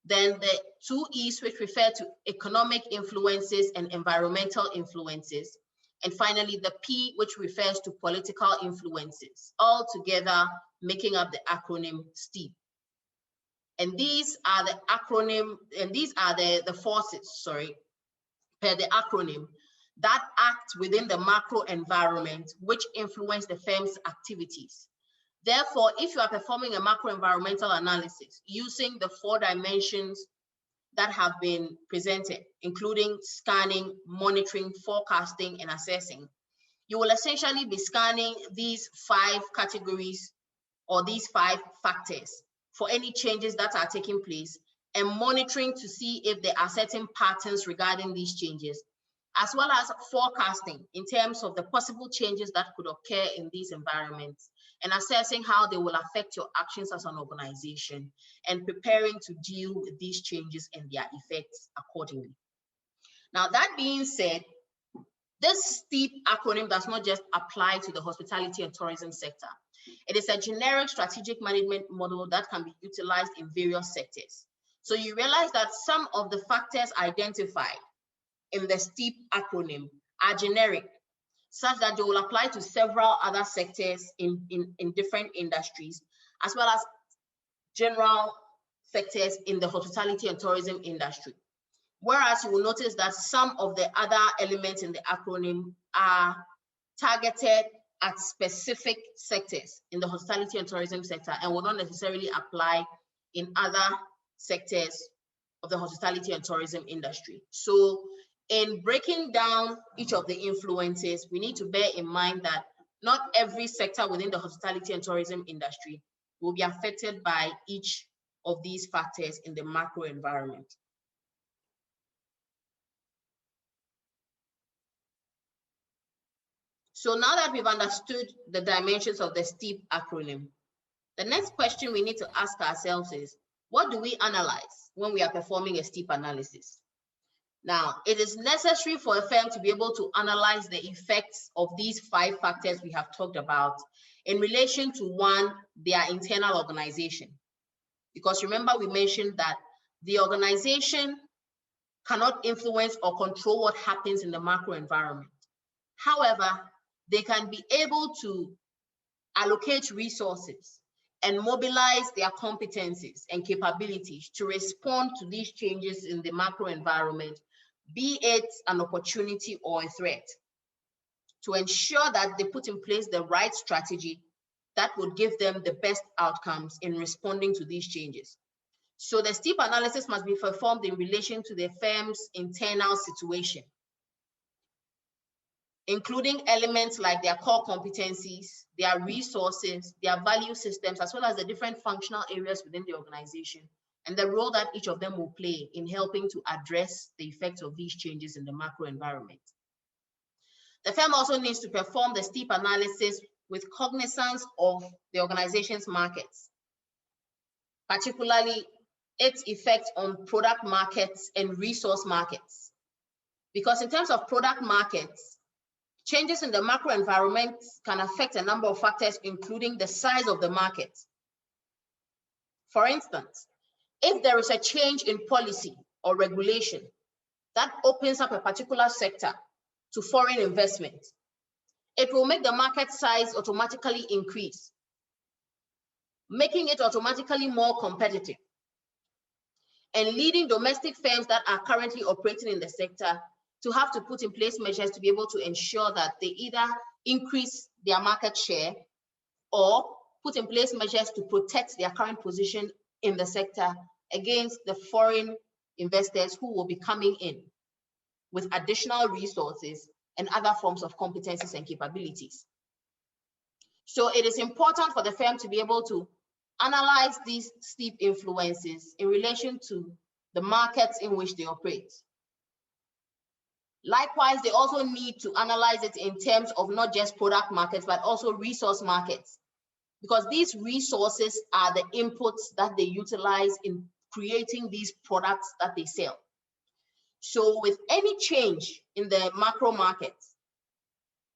Then the 2 E's, which refer to economic influences and environmental influences. And finally, the P, which refers to political influences, all together making up the acronym STEEP. And these are the acronym, and these are the forces, per the acronym, that act within the macro environment, which influence the firm's activities. Therefore, if you are performing a macro environmental analysis using the 4 dimensions that have been presented, including scanning, monitoring, forecasting, and assessing, you will essentially be scanning these 5 categories or these 5 factors for any changes that are taking place and monitoring to see if there are certain patterns regarding these changes, as well as forecasting in terms of the possible changes that could occur in these environments and assessing how they will affect your actions as an organization and preparing to deal with these changes and their effects accordingly. Now, that being said, this STEEP acronym does not just apply to the hospitality and tourism sector. It is a generic strategic management model that can be utilized in various sectors. So you realize that some of the factors identified in the STEEP acronym are generic, such that they will apply to several other sectors in different industries, as well as general sectors in the hospitality and tourism industry. Whereas you will notice that some of the other elements in the acronym are targeted at specific sectors in the hospitality and tourism sector and will not necessarily apply in other sectors of the hospitality and tourism industry. So in breaking down each of the influences, we need to bear in mind that not every sector within the hospitality and tourism industry will be affected by each of these factors in the macro environment. So now that we've understood the dimensions of the STEEP acronym, the next question we need to ask ourselves is, what do we analyze when we are performing a STEEP analysis? Now, it is necessary for a firm to be able to analyze the effects of these 5 factors we have talked about in relation to 1, their internal organization. Because remember, we mentioned that the organization cannot influence or control what happens in the macro environment. However, they can be able to allocate resources and mobilize their competencies and capabilities to respond to these changes in the macro environment, be it an opportunity or a threat, to ensure that they put in place the right strategy that would give them the best outcomes in responding to these changes. So the STEEP analysis must be performed in relation to the firm's internal situation, including elements like their core competencies, their resources, their value systems, as well as the different functional areas within the organization, and the role that each of them will play in helping to address the effects of these changes in the macro environment. The firm also needs to perform the STEEP analysis with cognizance of the organization's markets, particularly its effect on product markets and resource markets. Because in terms of product markets, changes in the macro environment can affect a number of factors, including the size of the market. For instance, if there is a change in policy or regulation that opens up a particular sector to foreign investment, it will make the market size automatically increase, making it automatically more competitive, and leading domestic firms that are currently operating in the sector to have to put in place measures to be able to ensure that they either increase their market share or put in place measures to protect their current position in the sector against the foreign investors who will be coming in with additional resources and other forms of competencies and capabilities. So it is important for the firm to be able to analyze these steep influences in relation to the markets in which they operate. Likewise, they also need to analyze it in terms of not just product markets, but also resource markets, because these resources are the inputs that they utilize in creating these products that they sell. So with any change in the macro markets,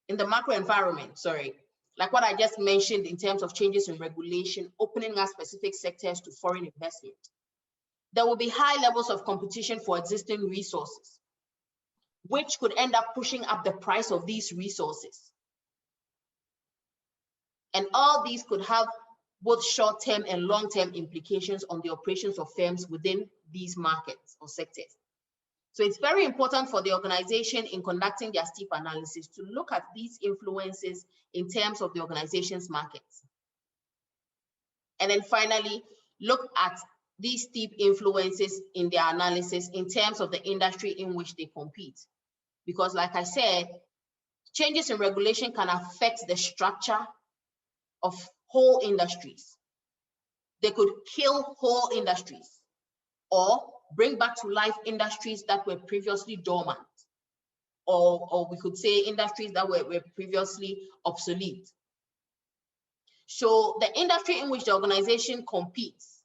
in the macro environment, sorry, like what I just mentioned in terms of changes in regulation, opening up specific sectors to foreign investment, there will be high levels of competition for existing resources, which could end up pushing up the price of these resources. And all these could have both short-term and long-term implications on the operations of firms within these markets or sectors. So it's very important for the organization in conducting their steep analysis to look at these influences in terms of the organization's markets. And then finally, look at these steep influences in their analysis in terms of the industry in which they compete. Because like I said, changes in regulation can affect the structure of whole industries. They could kill whole industries or bring back to life industries that were previously dormant, or we could say industries that were previously obsolete. So the industry in which the organization competes,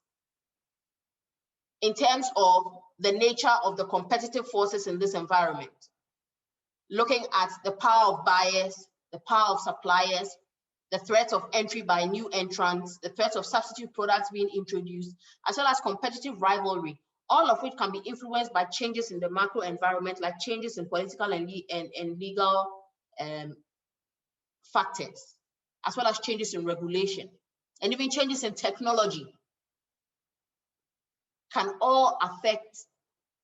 in terms of the nature of the competitive forces in this environment, looking at the power of buyers, the power of suppliers, the threat of entry by new entrants, the threat of substitute products being introduced, as well as competitive rivalry, all of which can be influenced by changes in the macro environment, like changes in political and legal factors, as well as changes in regulation, and even changes in technology, can all affect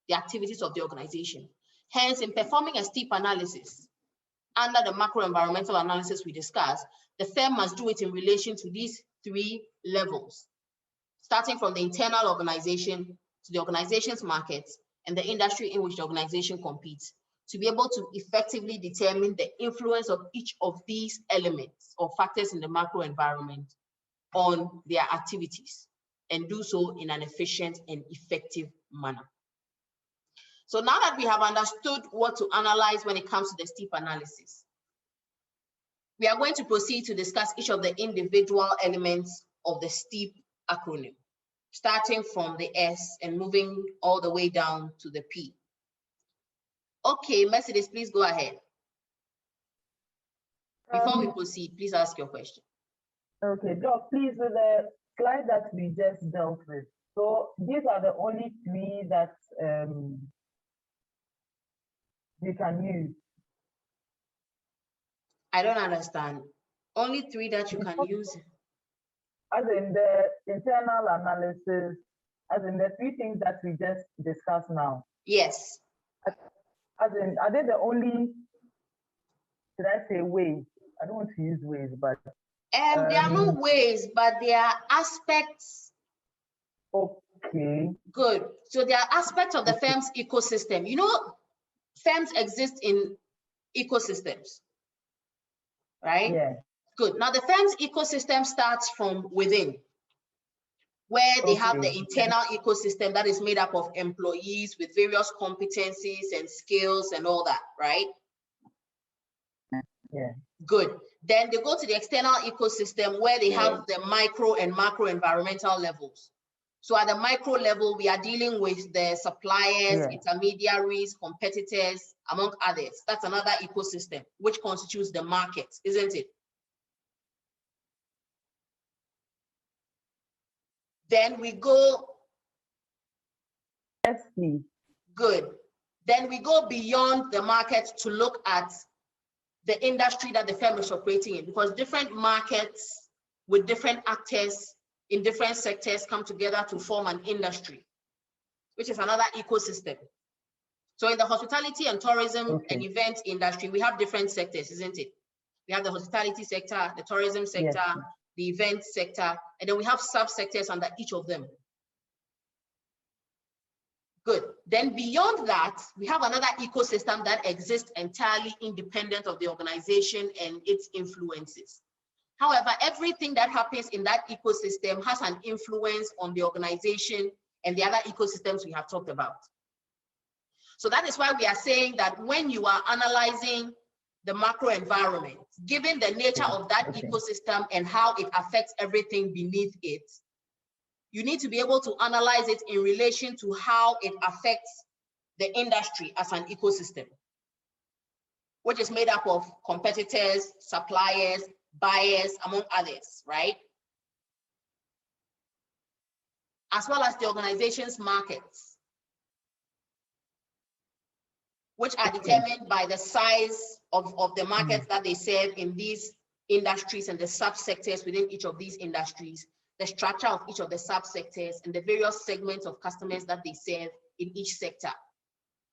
the activities of the organization. Hence, in performing a steep analysis under the macro environmental analysis we discussed, the firm must do it in relation to these three levels, starting from the internal organization to the organization's markets and the industry in which the organization competes, to be able to effectively determine the influence of each of these elements or factors in the macro environment on their activities, and do so in an efficient and effective manner. So now that we have understood what to analyze when it comes to the steep analysis, we are going to proceed to discuss each of the individual elements of the STEEP acronym, starting from the S and moving all the way down to the P. Okay, Mercedes, please go ahead. Before we proceed, please ask your question. Okay, Doc, please, with the slide that we just dealt with, so these are the only three that we can use. I don't understand. Only three that you can use? As in the internal analysis, as in the three things that we just discussed now. Yes. As in, are they the only, should I say ways? I don't want to use ways, but. There are no ways, but there are aspects. Okay. Good. So there are aspects of the firm's ecosystem. You know, firms exist in ecosystems, right? Yeah. Good. Now the firm's ecosystem starts from within, where they have the internal ecosystem that is made up of employees with various competencies and skills and all that, right? Yeah. Good. Then they go to the external ecosystem where they have the micro and macro environmental levels. So at the micro level, we are dealing with the suppliers, intermediaries, competitors, among others. That's another ecosystem, which constitutes the market, isn't it? Then we go. Yes, please. Good. Then we go beyond the market to look at the industry that the firm is operating in, because different markets with different actors in different sectors come together to form an industry, which is another ecosystem. So in the hospitality and tourism and event industry, we have different sectors, isn't it? We have the hospitality sector, the tourism sector, the event sector, and then we have subsectors under each of them. Good. Then beyond that, we have another ecosystem that exists entirely independent of the organization and its influences. However, everything that happens in that ecosystem has an influence on the organization and the other ecosystems we have talked about. So that is why we are saying that when you are analyzing the macro environment, given the nature of that ecosystem and how it affects everything beneath it, you need to be able to analyze it in relation to how it affects the industry as an ecosystem, which is made up of competitors, suppliers, buyers, among others, right? As well as the organization's markets, which are determined by the size of the markets that they serve in these industries and the subsectors within each of these industries, the structure of each of the subsectors, and the various segments of customers that they serve in each sector.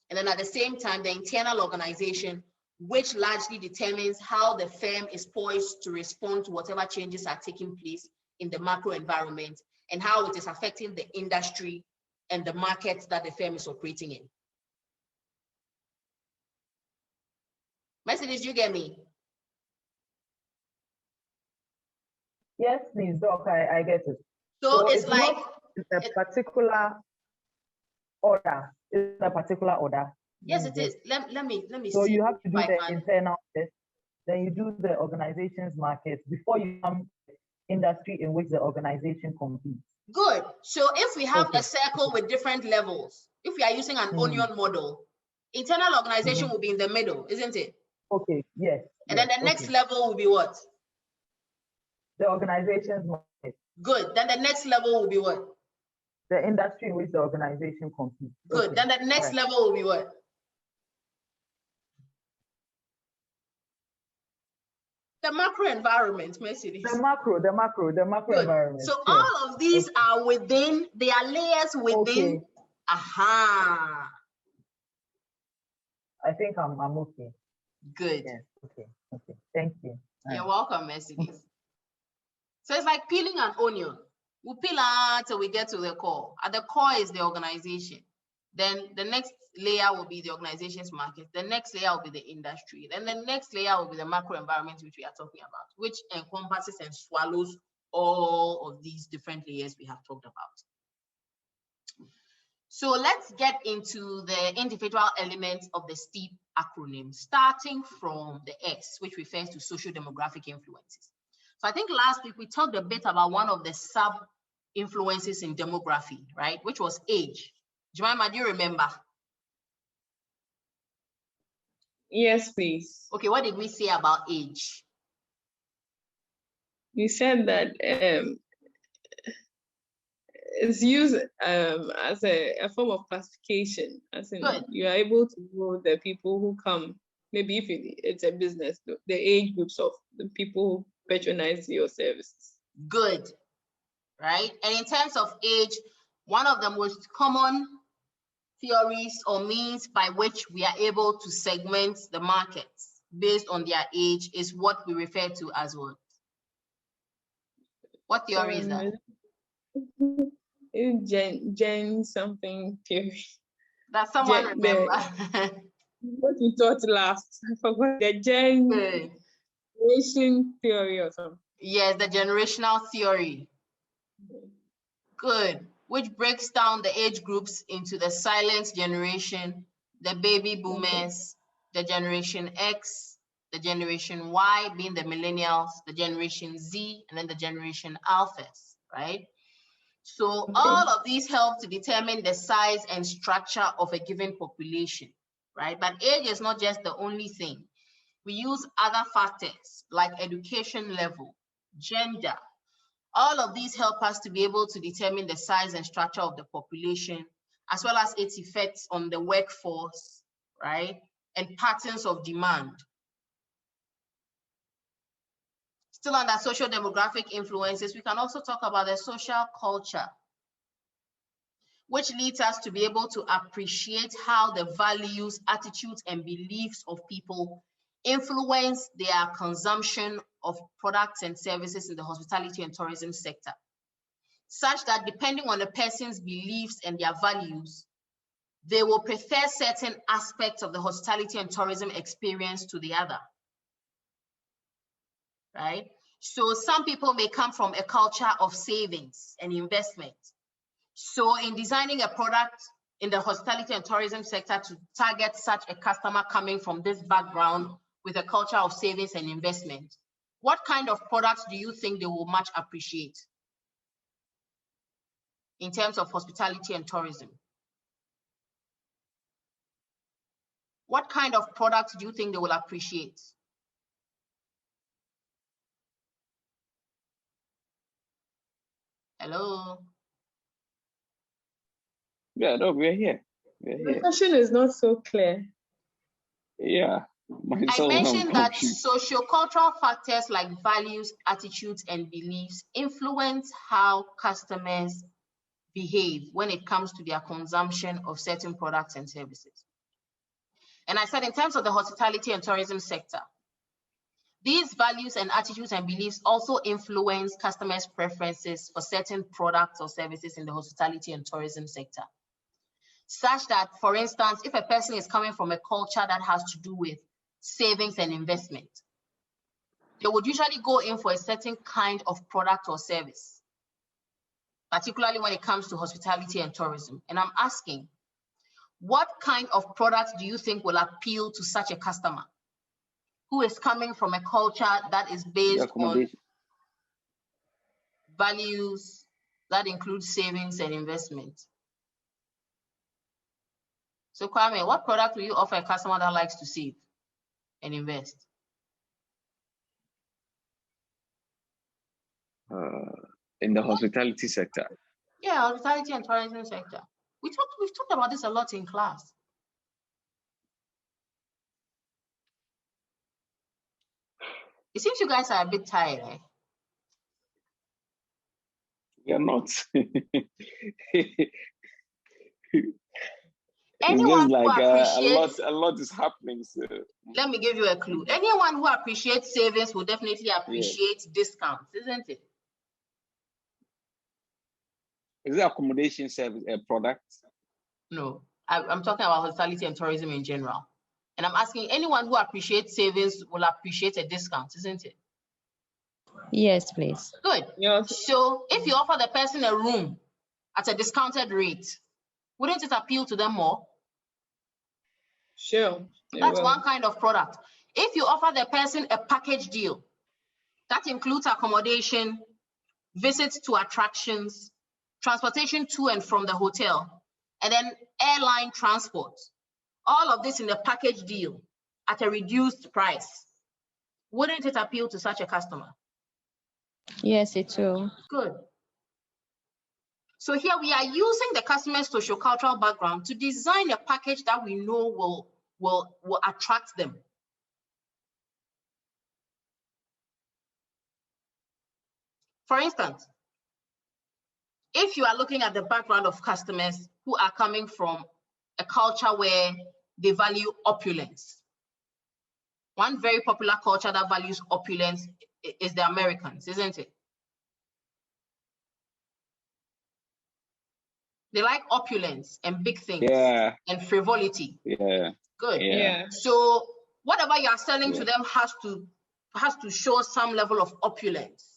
And then at the same time, the internal organization, which largely determines how the firm is poised to respond to whatever changes are taking place in the macro environment and how it is affecting the industry and the markets that the firm is operating in. Mercedes, you get me? Yes, please, Doc, I get it. So it's like a particular order. It's a particular order. Yes, it is. Let me so see. You have to do the internal test, then you do the organization's market before you come industry in which the organization competes. Good. So if we have a circle with different levels, if we are using an onion model, internal organization will be in the middle, isn't it? Okay, yes. And then the next level will be what? The organization's market. Good. Then the next level will be what? The industry in which the organization competes. Good. Then the next level will be what? The macro environment, Mercedes. The macro environment. So all of these are within, they are layers within. Aha. I think I'm okay. Good. Yes. Okay. Thank you. You're welcome, Mercedes. So it's like peeling an onion. We peel out till we get to the core. At the core is the organization. Then the next layer will be the organization's market. The next layer will be the industry. Then the next layer will be the macro environment, which we are talking about, which encompasses and swallows all of these different layers we have talked about. So let's get into the individual elements of the STEEP acronym, starting from the S, which refers to social demographic influences. So I think last week we talked a bit about one of the sub influences in demography, right? Which was age. Jemima, do you remember? Yes, please. Okay, what did we say about age? You said that it's used as a form of classification, as in you are able to know the people who come, maybe if it's a business, the age groups of the people who patronize your services. Good, right? And in terms of age, one of the most common theories or means by which we are able to segment the markets based on their age is what we refer to as what? What theory is that? Gen something theory. That someone remember. What you taught last? I forgot the generation theory or something. Yes, the generational theory. Good. Which breaks down the age groups into the silent generation, the baby boomers, the generation X, the generation Y being the millennials, the generation Z, and then the generation alphas, right? So all of these help to determine the size and structure of a given population, right? But age is not just the only thing. We use other factors like education level, gender. All of these help us to be able to determine the size and structure of the population, as well as its effects on the workforce, right? And patterns of demand. Still under social demographic influences, we can also talk about the social culture, which leads us to be able to appreciate how the values, attitudes, and beliefs of people influence their consumption of products and services in the hospitality and tourism sector, such that depending on a person's beliefs and their values, they will prefer certain aspects of the hospitality and tourism experience to the other, right? So some people may come from a culture of savings and investment. So in designing a product in the hospitality and tourism sector to target such a customer coming from this background with a culture of savings and investment, what kind of products do you think they will much appreciate in terms of hospitality and tourism? What kind of products do you think they will appreciate? Hello? Yeah, no, we're here. We're The here. question is not so clear. Yeah. I mentioned that sociocultural factors like values, attitudes, and beliefs influence how customers behave when it comes to their consumption of certain products and services. And I said in terms of the hospitality and tourism sector, these values and attitudes and beliefs also influence customers' preferences for certain products or services in the hospitality and tourism sector. Such that, for instance, if a person is coming from a culture that has to do with savings and investment, they would usually go in for a certain kind of product or service, particularly when it comes to hospitality and tourism. And I'm asking, what kind of products do you think will appeal to such a customer who is coming from a culture that is based on values that include savings and investment? So Kwame, what product will you offer a customer that likes to save and invest? In the hospitality sector. Yeah, hospitality and tourism sector. We've talked about this a lot in class. It seems you guys are a bit tired, eh? We are not. Anyone just like who appreciates, a lot is happening. So. Let me give you a clue. Anyone who appreciates savings will definitely appreciate discounts, isn't it? Is it accommodation service a product? No, I'm talking about hospitality and tourism in general. And I'm asking, anyone who appreciates savings will appreciate a discount, isn't it? Yes, please. Good. Yes. So if you offer the person a room at a discounted rate, wouldn't it appeal to them more? Sure. That's one kind of product. If you offer the person a package deal, that includes accommodation, visits to attractions, transportation to and from the hotel, and then airline transport, all of this in a package deal at a reduced price, wouldn't it appeal to such a customer? Yes, it will. Good. So here we are using the customer's sociocultural background to design a package that we know will attract them. For instance, if you are looking at the background of customers who are coming from a culture where they value opulence, one very popular culture that values opulence is the Americans, isn't it? They like opulence and big things, yeah, and frivolity. Yeah. Good. Yeah. So whatever you are selling to them has to show some level of opulence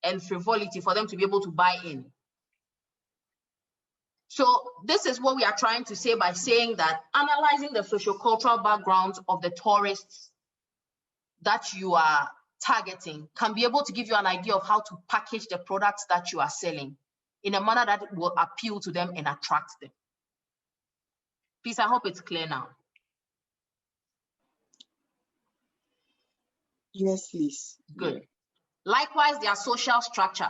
and frivolity for them to be able to buy in. So this is what we are trying to say by saying that analyzing the sociocultural backgrounds of the tourists that you are targeting can be able to give you an idea of how to package the products that you are selling in a manner that will appeal to them and attract them. Please, I hope it's clear now. Yes, please. Good. Likewise, their social structure.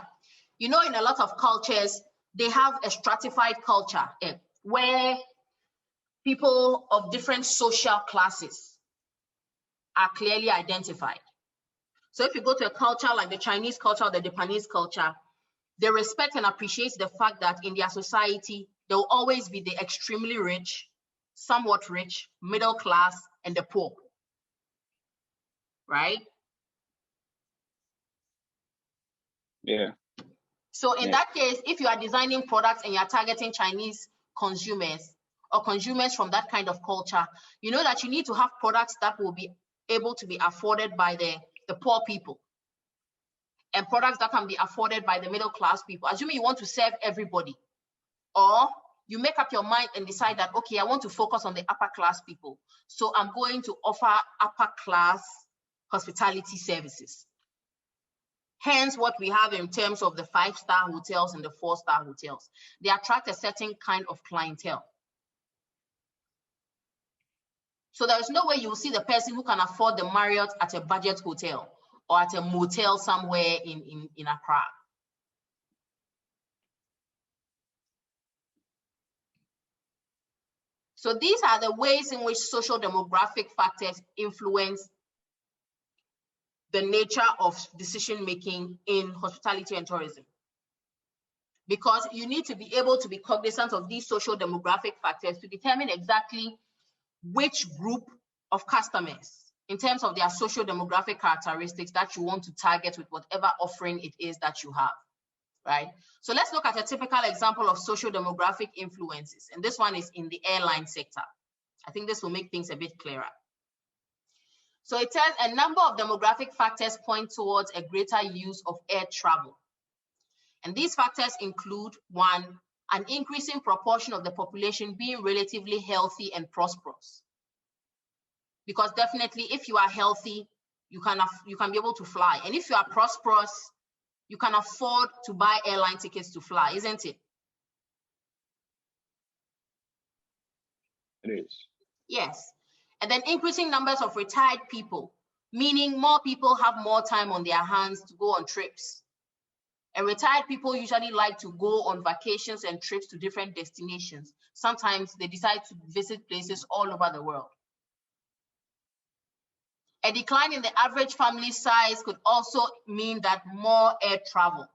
You know, in a lot of cultures, they have a stratified culture where people of different social classes are clearly identified. So if you go to a culture like the Chinese culture or the Japanese culture, they respect and appreciate the fact that in their society, there will always be the extremely rich, somewhat rich, middle class, and the poor, right? Yeah. So in that case, if you are designing products and you're targeting Chinese consumers or consumers from that kind of culture, you know that you need to have products that will be able to be afforded by the poor people, and products that can be afforded by the middle class people. Assuming you want to serve everybody, or you make up your mind and decide that, okay, I want to focus on the upper class people, so I'm going to offer upper class hospitality services. Hence what we have in terms of the 5-star hotels and the 4-star hotels. They attract a certain kind of clientele. So there is no way you will see the person who can afford the Marriott at a budget hotel or at a motel somewhere in Accra. So these are the ways in which social demographic factors influence the nature of decision-making in hospitality and tourism. Because you need to be able to be cognizant of these social demographic factors to determine exactly which group of customers in terms of their social demographic characteristics that you want to target with whatever offering it is that you have, right? So let's look at a typical example of social demographic influences. And this one is in the airline sector. I think this will make things a bit clearer. So it says a number of demographic factors point towards a greater use of air travel. And these factors include, one, an increasing proportion of the population being relatively healthy and prosperous. Because definitely if you are healthy, you can be able to fly. And if you are prosperous, you can afford to buy airline tickets to fly, isn't it? It is. Yes. And then increasing numbers of retired people, meaning more people have more time on their hands to go on trips. And retired people usually like to go on vacations and trips to different destinations. Sometimes they decide to visit places all over the world. A decline in the average family size could also mean that more air travel,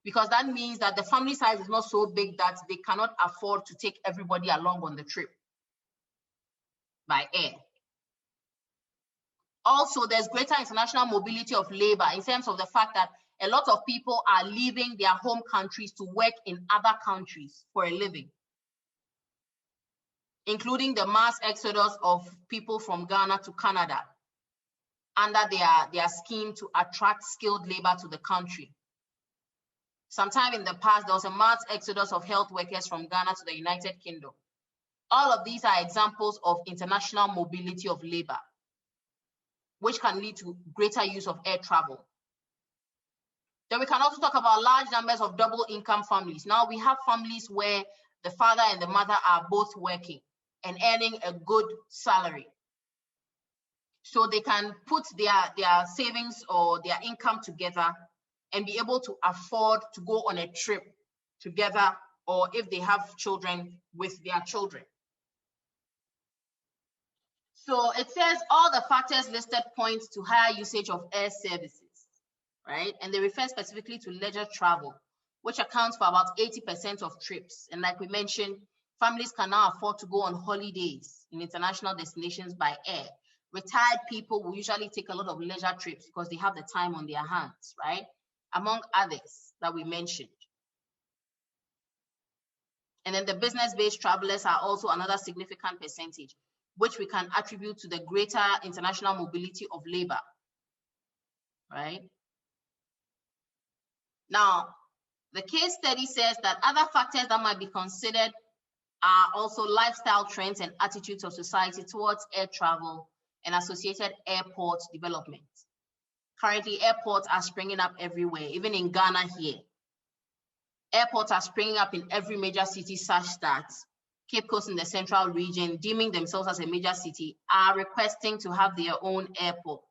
because that means that the family size is not so big that they cannot afford to take everybody along on the trip by air. Also, there's greater international mobility of labor in terms of the fact that a lot of people are leaving their home countries to work in other countries for a living, including the mass exodus of people from Ghana to Canada under their scheme to attract skilled labor to the country. Sometime in the past, there was a mass exodus of health workers from Ghana to the United Kingdom. All of these are examples of international mobility of labor, which can lead to greater use of air travel. Then we can also talk about large numbers of double income families. Now we have families where the father and the mother are both working and earning a good salary. So they can put their savings or their income together and be able to afford to go on a trip together, or if they have children, with their children. So it says all the factors listed point to higher usage of air services, right? And they refer specifically to leisure travel, which accounts for about 80% of trips. And like we mentioned, families can now afford to go on holidays in international destinations by air. Retired people will usually take a lot of leisure trips because they have the time on their hands, right? Among others that we mentioned. And then the business-based travelers are also another significant percentage, which we can attribute to the greater international mobility of labor, right? Now, the case study says that other factors that might be considered are also lifestyle trends and attitudes of society towards air travel and associated airport development. Currently, airports are springing up everywhere, even in Ghana here. Airports are springing up in every major city such that Cape Coast in the central region, deeming themselves as a major city, are requesting to have their own airport,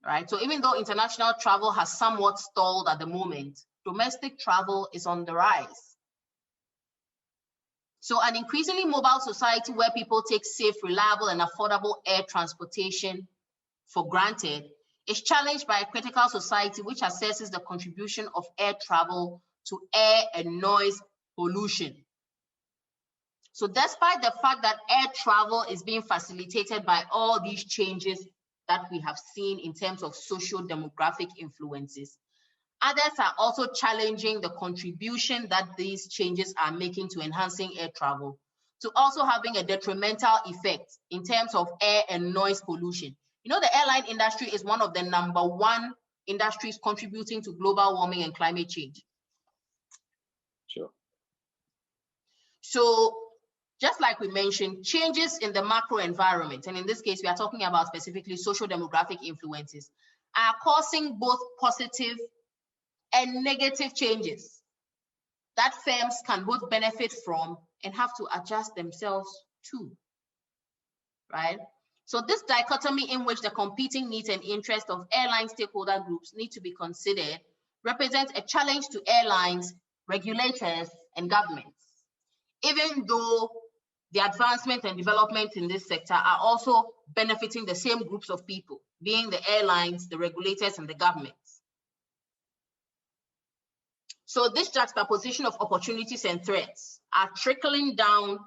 right? So even though international travel has somewhat stalled at the moment, domestic travel is on the rise. So an increasingly mobile society where people take safe, reliable, and affordable air transportation for granted is challenged by a critical society which assesses the contribution of air travel to air and noise pollution. So despite the fact that air travel is being facilitated by all these changes that we have seen in terms of social demographic influences, Others are also challenging the contribution that these changes are making to enhancing air travel, to also having a detrimental effect in terms of air and noise pollution. You know, the airline industry is one of the #1 industries contributing to global warming and climate change. Sure. So just like we mentioned, changes in the macro environment, and in this case, we are talking about specifically social demographic influences, are causing both positive and negative changes that firms can both benefit from and have to adjust themselves to, right? So this dichotomy in which the competing needs and interests of airline stakeholder groups need to be considered represents a challenge to airlines, regulators, and governments, even though the advancement and development in this sector are also benefiting the same groups of people, being the airlines, the regulators, and the governments. So this juxtaposition of opportunities and threats are trickling down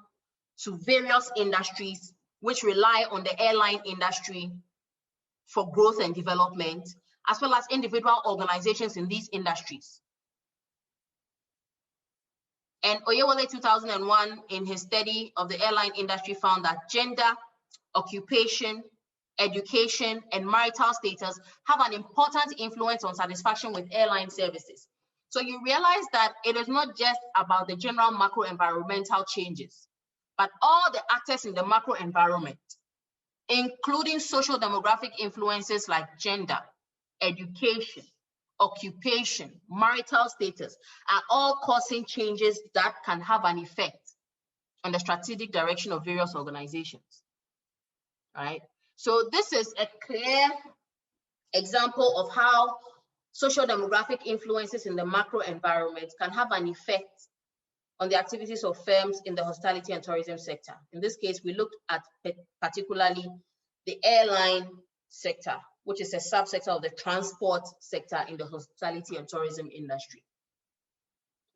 to various industries which rely on the airline industry for growth and development, as well as individual organizations in these industries. And Oyewole 2001, in his study of the airline industry, found that gender, occupation, education, and marital status have an important influence on satisfaction with airline services. So you realize that it is not just about the general macro environmental changes, but all the actors in the macro environment, including social demographic influences like gender, education, occupation, marital status, are all causing changes that can have an effect on the strategic direction of various organizations, right? So this is a clear example of how social demographic influences in the macro environment can have an effect on the activities of firms in the hospitality and tourism sector. In this case, we looked at particularly the airline sector, which is a subsector of the transport sector in the hospitality and tourism industry,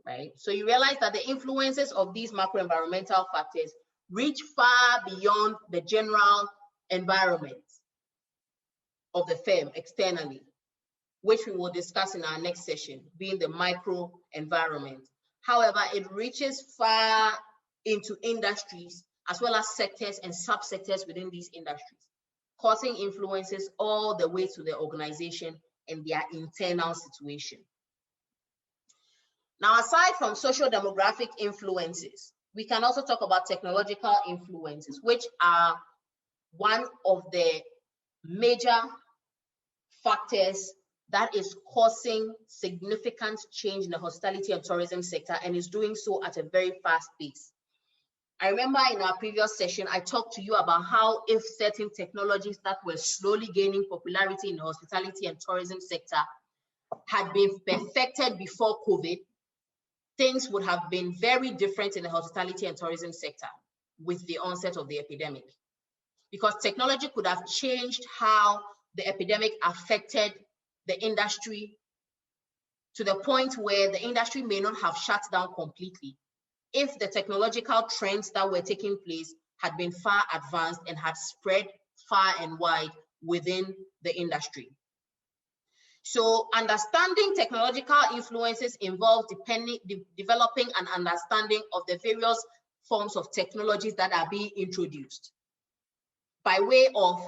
right? So you realize that the influences of these macro environmental factors reach far beyond the general environment of the firm externally, which we will discuss in our next session, being the micro environment. However, it reaches far into industries as well as sectors and subsectors within these industries, causing influences all the way to the organization and their internal situation. Now, aside from social demographic influences, we can also talk about technological influences, which are one of the major factors that is causing significant change in the hospitality and tourism sector, and is doing so at a very fast pace. I remember in our previous session, I talked to you about how if certain technologies that were slowly gaining popularity in the hospitality and tourism sector had been perfected before COVID, things would have been very different in the hospitality and tourism sector with the onset of the epidemic. Because technology could have changed how the epidemic affected the industry to the point where the industry may not have shut down completely if the technological trends that were taking place had been far advanced and had spread far and wide within the industry. So understanding technological influences involves developing an understanding of the various forms of technologies that are being introduced by way of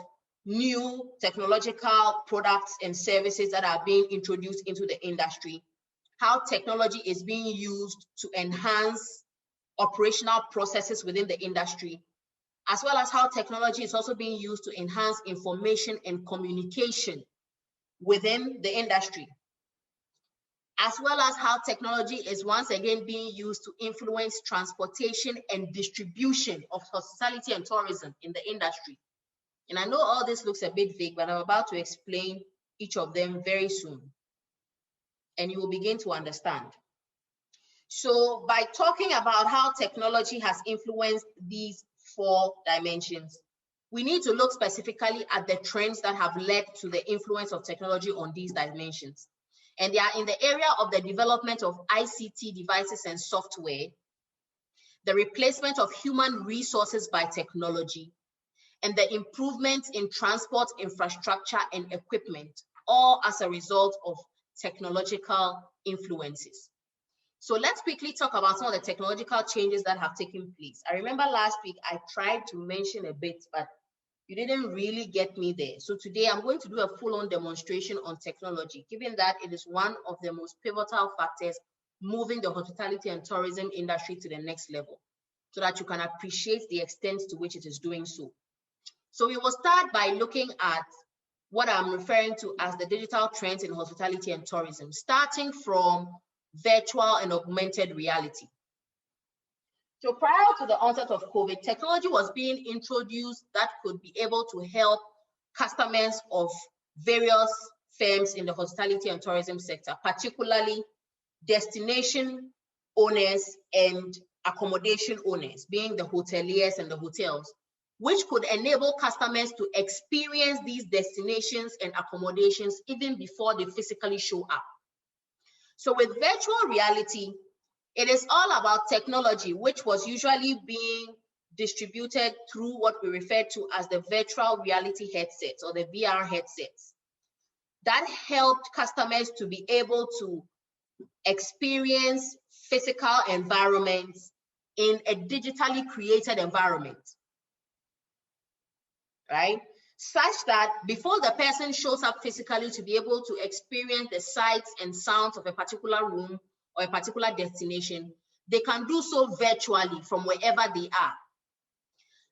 new technological products and services that are being introduced into the industry, how technology is being used to enhance operational processes within the industry, as well as how technology is also being used to enhance information and communication within the industry, as well as how technology is once again being used to influence transportation and distribution of hospitality and tourism in the industry. And I know all this looks a bit vague, but I'm about to explain each of them very soon, and you will begin to understand. So by talking about how technology has influenced these 4 dimensions, we need to look specifically at the trends that have led to the influence of technology on these dimensions. And they are in the area of the development of ICT devices and software, the replacement of human resources by technology, and the improvements in transport infrastructure and equipment, all as a result of technological influences. So let's quickly talk about some of the technological changes that have taken place. I remember last week I tried to mention a bit, but you didn't really get me there. So today I'm going to do a full-on demonstration on technology, given that it is one of the most pivotal factors moving the hospitality and tourism industry to the next level, so that you can appreciate the extent to which it is doing so. So we will start by looking at what I'm referring to as the digital trends in hospitality and tourism, starting from virtual and augmented reality. So prior to the onset of COVID, technology was being introduced that could be able to help customers of various firms in the hospitality and tourism sector, particularly destination owners and accommodation owners, being the hoteliers and the hotels, which could enable customers to experience these destinations and accommodations even before they physically show up. So with virtual reality, it is all about technology, which was usually being distributed through what we refer to as the virtual reality headsets or the VR headsets. That helped customers to be able to experience physical environments in a digitally created environment, right? Such that before the person shows up physically to be able to experience the sights and sounds of a particular room or a particular destination, they can do so virtually from wherever they are.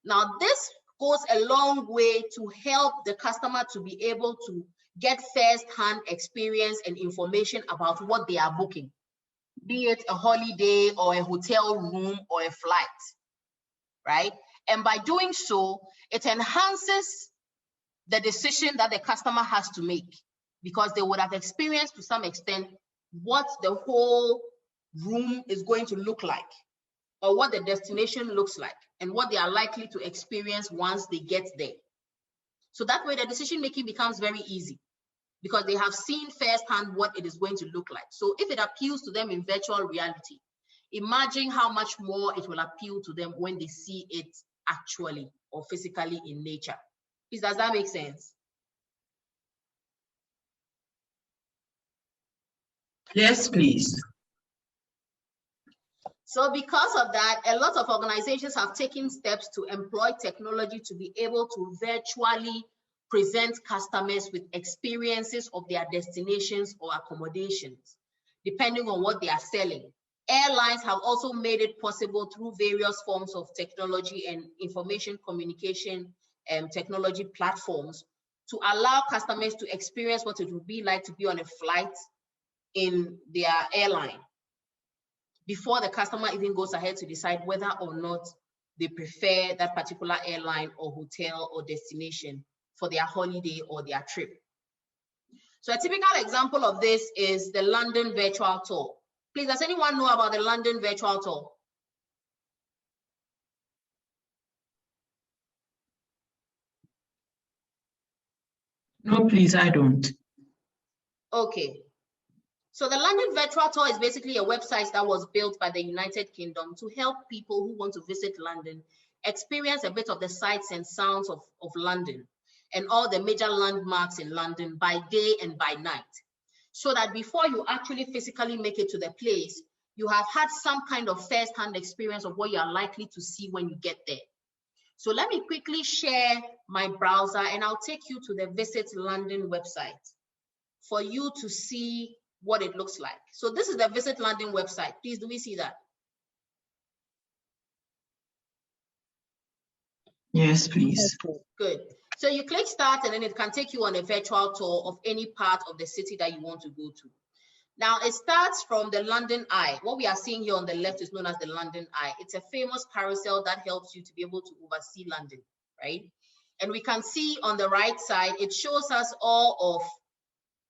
Now, this goes a long way to help the customer to be able to get first-hand experience and information about what they are booking, be it a holiday or a hotel room or a flight, right? And by doing so, it enhances the decision that the customer has to make, because they would have experienced to some extent what the whole room is going to look like, or what the destination looks like, and what they are likely to experience once they get there. So that way the decision making becomes very easy, because they have seen firsthand what it is going to look like. So if it appeals to them in virtual reality, imagine how much more it will appeal to them when they see it actually or physically in nature. Does that make sense? Yes, please. So because of that, a lot of organizations have taken steps to employ technology to be able to virtually present customers with experiences of their destinations or accommodations, depending on what they are selling. Airlines have also made it possible through various forms of technology and information communication technology platforms to allow customers to experience what it would be like to be on a flight in their airline before the customer even goes ahead to decide whether or not they prefer that particular airline or hotel or destination for their holiday or their trip. So a typical example of this is the London virtual tour. Please, does anyone know about the London virtual tour? No, please, I don't. Okay. So the London virtual tour is basically a website that was built by the United Kingdom to help people who want to visit London experience a bit of the sights and sounds of London and all the major landmarks in London by day and by night, so that before you actually physically make it to the place, you have had some kind of first-hand experience of what you are likely to see when you get there. So let me quickly share my browser and I'll take you to the Visit London website for you to see what it looks like. So this is the Visit London website. Please, do we see that? Yes, please. Good. So you click start and then it can take you on a virtual tour of any part of the city that you want to go to. Now it starts from the London Eye. What we are seeing here on the left is known as the London Eye. It's a famous carousel that helps you to be able to oversee London, right? And we can see on the right side, it shows us all of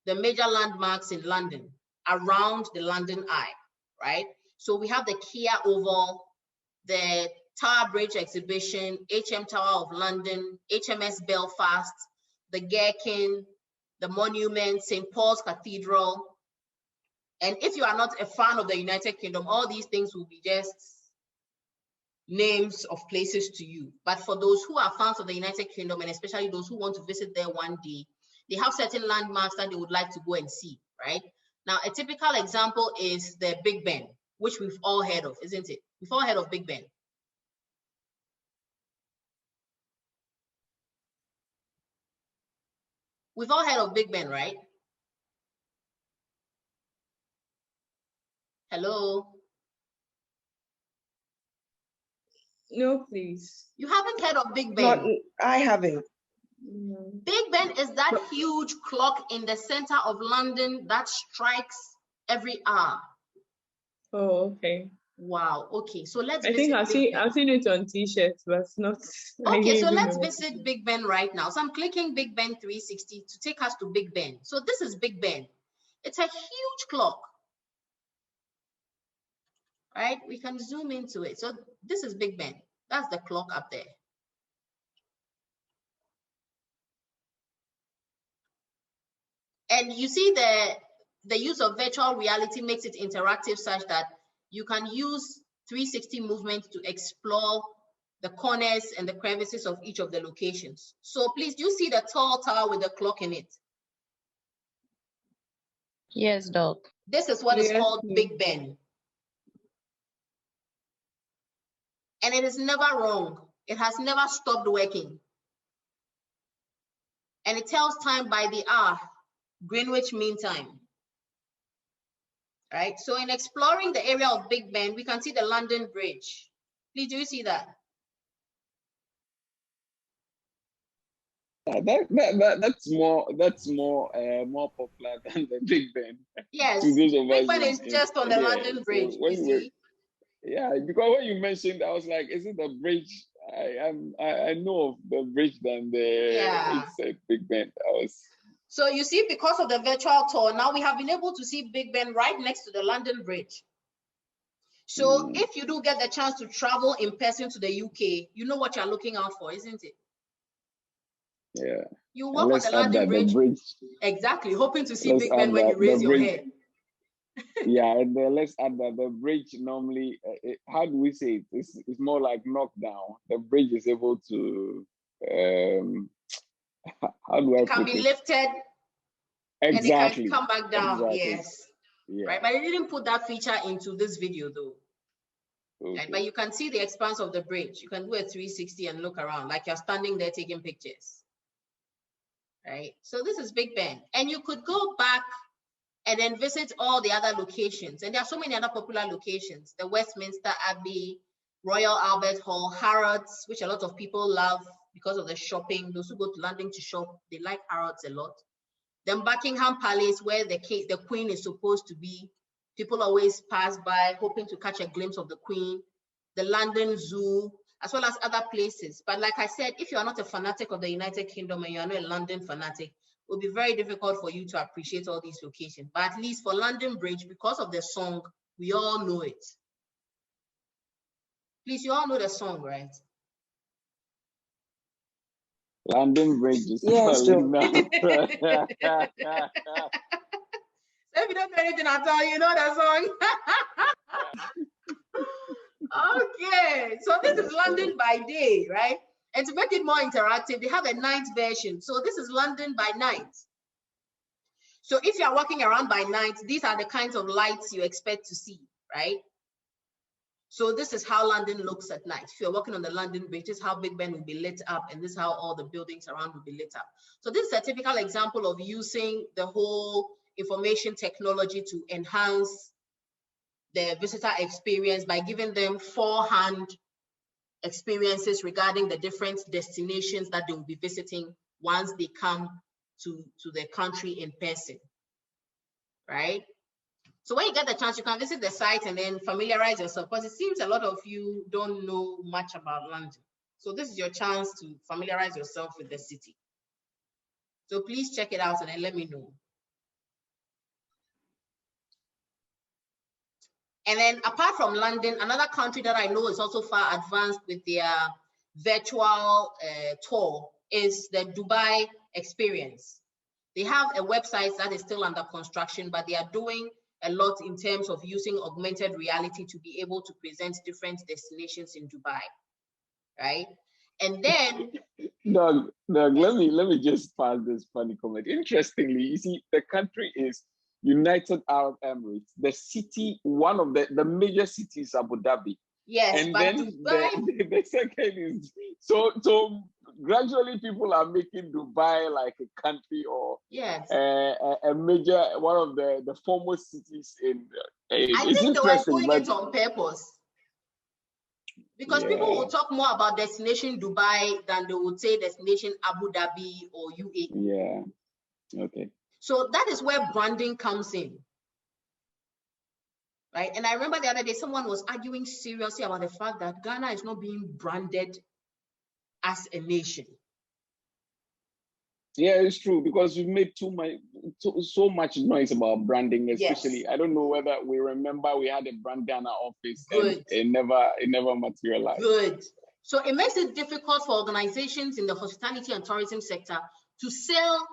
the major landmarks in London around the London Eye, right? So we have the Kia Oval, the Tower Bridge exhibition, HM Tower of London, HMS Belfast, the Gherkin, the Monument, St. Paul's Cathedral. And if you are not a fan of the United Kingdom, all these things will be just names of places to you. But for those who are fans of the United Kingdom, and especially those who want to visit there one day, they have certain landmarks that they would like to go and see, right? Now, a typical example is the Big Ben, which we've all heard of, isn't it? We've all heard of Big Ben. We've all heard of Big Ben, right? Hello? No, please. You haven't heard of Big Ben? Not, I haven't. No. Big Ben is that huge clock in the center of London that strikes every hour. Oh, okay. Wow. Okay, so let's I think I've seen it on T-shirts, but not. Okay, so let's visit Big Ben right now. So I'm clicking Big Ben 360 to take us to Big Ben. So this is Big Ben. It's a huge clock. Right? We can zoom into it. So this is Big Ben. That's the clock up there. And you see the use of virtual reality makes it interactive such that you can use 360 movement to explore the corners and the crevices of each of the locations. So please, do you see the tall tower with the clock in it? Yes, Doc. This is what is called Big Ben. And it is never wrong. It has never stopped working. And it tells time by the hour, Greenwich Mean Time. Right? So in exploring the area of Big Ben, we can see the London Bridge. Please, do you see that? That's more more popular than the Big Ben. Yes, Big Ben is just on the London Bridge. So yeah, because when you mentioned, I was like, is it the bridge? I know of the bridge than the Big Ben. So you see, because of the virtual tour, now we have been able to see Big Ben right next to the London Bridge. So if you do get the chance to travel in person to the UK, you know what you're looking out for, isn't it? Yeah. You walk on the London Bridge. Exactly, hoping to see Big Ben when you raise your head. Yeah, and let's add that the bridge normally, how do we say it? It's more like knockdown. The bridge is able to, how do I it can be lifted. Exactly. And it can come back down. Exactly. Yes. Yeah. Right, but they didn't put that feature into this video though. Okay. Right? But you can see the expanse of the bridge. You can do a 360 and look around like you're standing there taking pictures. Right? So this is Big Ben. And you could go back and then visit all the other locations. And there are so many other popular locations. The Westminster Abbey, Royal Albert Hall, Harrods, which a lot of people love because of the shopping. Those who go to London to shop, they like Harrods a lot. Then Buckingham Palace, where the Queen is supposed to be. People always pass by hoping to catch a glimpse of the Queen. The London Zoo, as well as other places. But like I said, if you are not a fanatic of the United Kingdom and you are not a London fanatic, it will be very difficult for you to appreciate all these locations. But at least for London Bridge, because of the song, we all know it. Please, you all know the song, right? London Bridge is yes, calling now. So if you don't know anything at all, you know the song. Okay, so this is London by day, right? And to make it more interactive, they have a night version. So this is London by night. So if you're walking around by night, these are the kinds of lights you expect to see, right? So this is how London looks at night. If you're walking on the London Bridge, this is how Big Ben will be lit up, and this is how all the buildings around will be lit up. So this is a typical example of using the whole information technology to enhance the visitor experience by giving them forehand experiences regarding the different destinations that they will be visiting once they come to the country in person, right? So when you get the chance, you can visit the site and then familiarize yourself, because it seems a lot of you don't know much about London. So this is your chance to familiarize yourself with the city. So please check it out and then let me know. And then apart from London, another country that I know is also far advanced with their virtual tour is the Dubai experience. They have a website that is still under construction, but they are doing a lot in terms of using augmented reality to be able to present different destinations in Dubai, right? And then Doug, let me just pass this funny comment. Interestingly, you see, the country is United Arab Emirates. The city, one of the major cities, Abu Dhabi. Yes, and but then Dubai, the second is so gradually people are making Dubai like a country or yes. a major one of the foremost cities in. I It's think they were interesting, doing but it on purpose. Because yeah. people will talk more about destination Dubai than they would say destination Abu Dhabi or UAE. Yeah. Okay. So that is where branding comes in. Right. And I remember the other day, someone was arguing seriously about the fact that Ghana is not being branded as a nation. Yeah, it's true, because we've made so much noise about branding, especially. Yes. I don't know whether we remember we had a Brand Ghana office. Good. And it never materialized. Good. So it makes it difficult for organizations in the hospitality and tourism sector to sell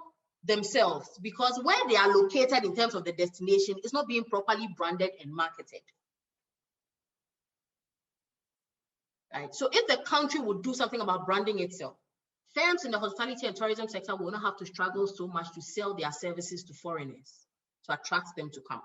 themselves, because where they are located in terms of the destination is not being properly branded and marketed. Right. So if the country would do something about branding itself, firms in the hospitality and tourism sector will not have to struggle so much to sell their services to foreigners, to attract them to come,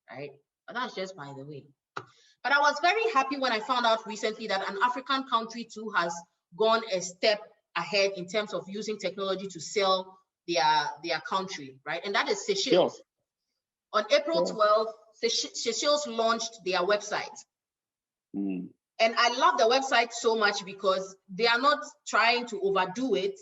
right? But that's just by the way. But I was very happy when I found out recently that an African country too has gone a step ahead in terms of using technology to sell their country, right? And that is Seychelles. Sure. On April 12th, Seychelles launched their website. Mm. And I love the website so much because they are not trying to overdo it,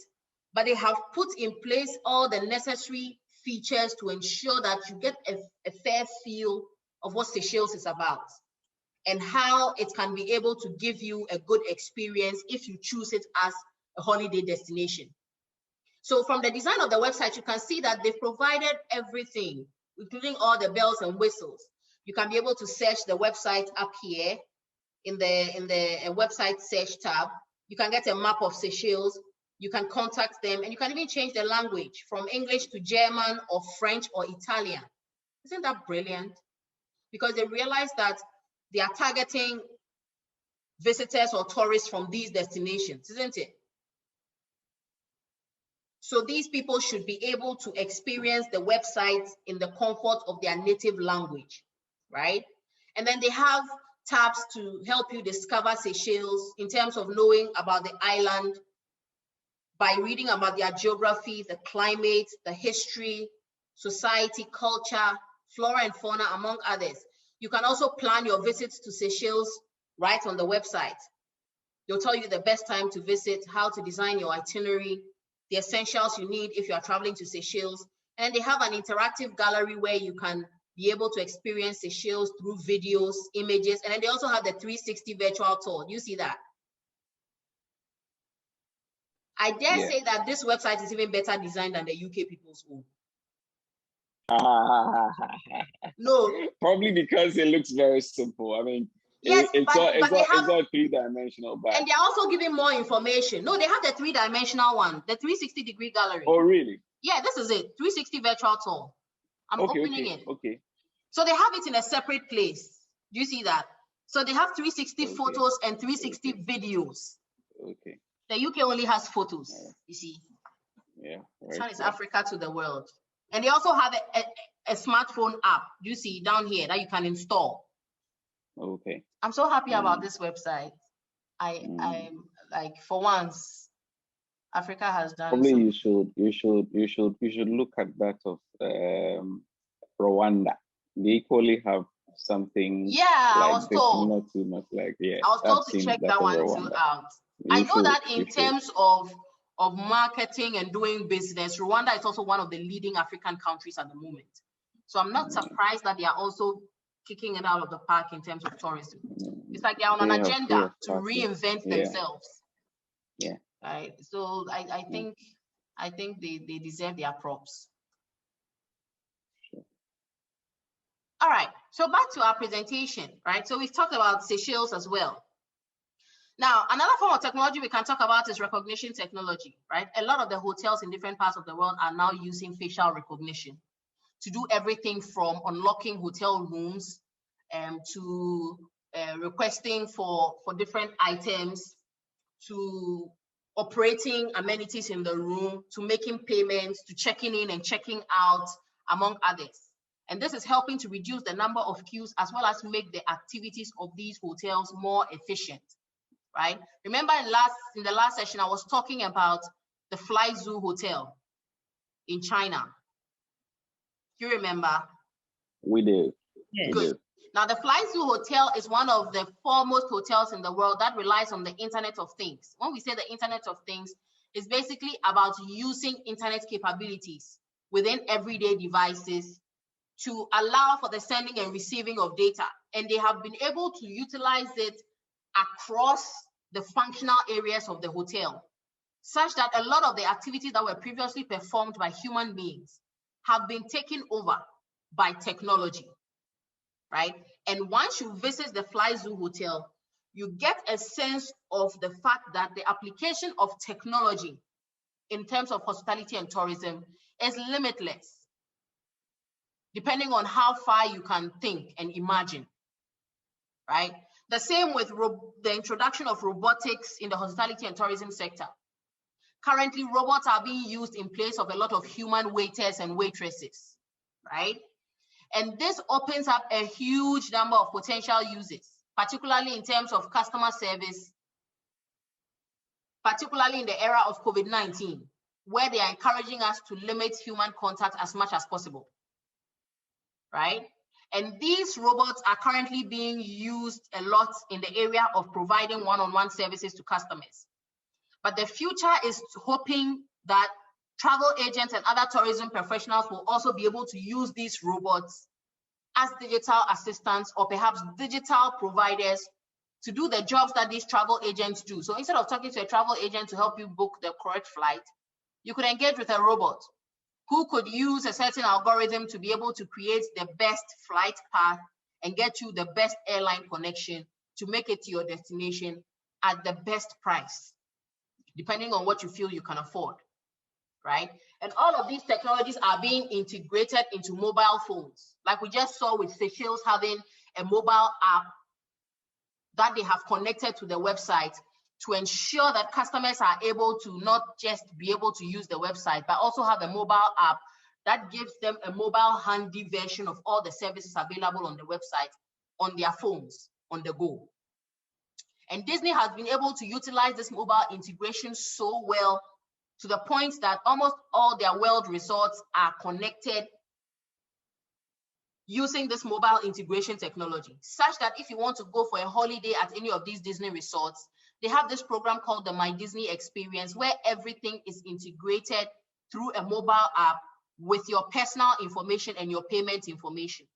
but they have put in place all the necessary features to ensure that you get a fair feel of what Seychelles is about and how it can be able to give you a good experience if you choose it as a holiday destination. So from the design of the website, you can see that they've provided everything, including all the bells and whistles. You can be able to search the website up here in the website search tab. You can get a map of Seychelles. You can contact them, and you can even change the language from English to German or French or Italian. Isn't that brilliant? Because they realize that they are targeting visitors or tourists from these destinations, isn't it? So these people should be able to experience the website in the comfort of their native language, right? And then they have tabs to help you discover Seychelles in terms of knowing about the island by reading about their geography, the climate, the history, society, culture, flora and fauna, among others. You can also plan your visits to Seychelles right on the website. They'll tell you the best time to visit, how to design your itinerary, the essentials you need if you are traveling to Seychelles. And they have an interactive gallery where you can be able to experience Seychelles through videos, images, and then they also have the 360 virtual tour. Do you see that? I dare say that this website is even better designed than the UK people's own. No. Probably because it looks very simple. I mean, yes, it's all three-dimensional. But and they're also giving more information. No, they have the three-dimensional one, the 360-degree gallery. Oh, really? Yeah, this is it, 360 virtual tour. I'm opening it. Okay. So they have it in a separate place. Do you see that? So they have 360 photos and 360 videos. Okay. The UK only has photos, you see. Yeah. This one is Africa to the world. And they also have a smartphone app, you see down here, that you can install. Okay. I'm so happy about this website. I'm like, for once, Africa has done probably something. you should look at that of Rwanda. They equally have something. Yeah, like I was told. Not too much like I was told to check that one too out. I know that in terms of marketing and doing business, Rwanda is also one of the leading African countries at the moment. So I'm not surprised that they are also kicking it out of the park in terms of tourism. It's like they're on an agenda to reinvent themselves. Yeah. Right. So I think they deserve their props. Sure. All right. So back to our presentation, right? So we've talked about Seychelles as well. Now, another form of technology we can talk about is recognition technology, right? A lot of the hotels in different parts of the world are now using facial recognition to do everything from unlocking hotel rooms to requesting for different items, to operating amenities in the room, to making payments, to checking in and checking out, among others. And this is helping to reduce the number of queues as well as make the activities of these hotels more efficient, right? Remember in the last session, I was talking about the Fly Zoo Hotel in China. Do you remember? We do. Yes. Good. Now, the Fly Zoo Hotel is one of the foremost hotels in the world that relies on the Internet of Things. When we say the Internet of Things, it's basically about using internet capabilities within everyday devices to allow for the sending and receiving of data. And they have been able to utilize it across the functional areas of the hotel, such that a lot of the activities that were previously performed by human beings have been taken over by technology, right? And once you visit the Fly Zoo Hotel, you get a sense of the fact that the application of technology in terms of hospitality and tourism is limitless, depending on how far you can think and imagine, right? The same with the introduction of robotics in the hospitality and tourism sector. Currently, robots are being used in place of a lot of human waiters and waitresses, right? And this opens up a huge number of potential uses, particularly in terms of customer service, particularly in the era of COVID-19, where they are encouraging us to limit human contact as much as possible, right? And these robots are currently being used a lot in the area of providing one-on-one services to customers. But the future is hoping that travel agents and other tourism professionals will also be able to use these robots as digital assistants or perhaps digital providers to do the jobs that these travel agents do. So instead of talking to a travel agent to help you book the correct flight, you could engage with a robot who could use a certain algorithm to be able to create the best flight path and get you the best airline connection to make it to your destination at the best price, depending on what you feel you can afford, right? And all of these technologies are being integrated into mobile phones. Like we just saw with Seychelles having a mobile app that they have connected to the website to ensure that customers are able to not just be able to use the website, but also have a mobile app that gives them a mobile handy version of all the services available on the website on their phones on the go. And Disney has been able to utilize this mobile integration so well to the point that almost all their world resorts are connected using this mobile integration technology, such that if you want to go for a holiday at any of these Disney resorts, they have this program called the My Disney Experience, where everything is integrated through a mobile app with your personal information and your payment information.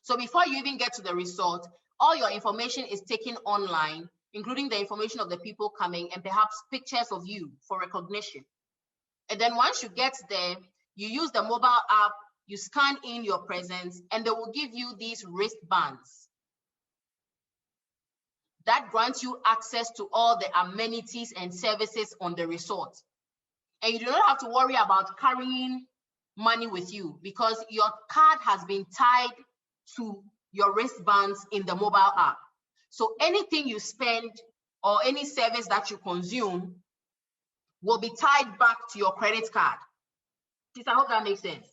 So before you even get to the resort, all your information is taken online, including the information of the people coming and perhaps pictures of you for recognition. And then once you get there, you use the mobile app, you scan in your presence, and they will give you these wristbands that grants you access to all the amenities and services on the resort. And you do not have to worry about carrying money with you because your card has been tied to your wristbands in the mobile app. So anything you spend or any service that you consume will be tied back to your credit card. I hope that makes sense.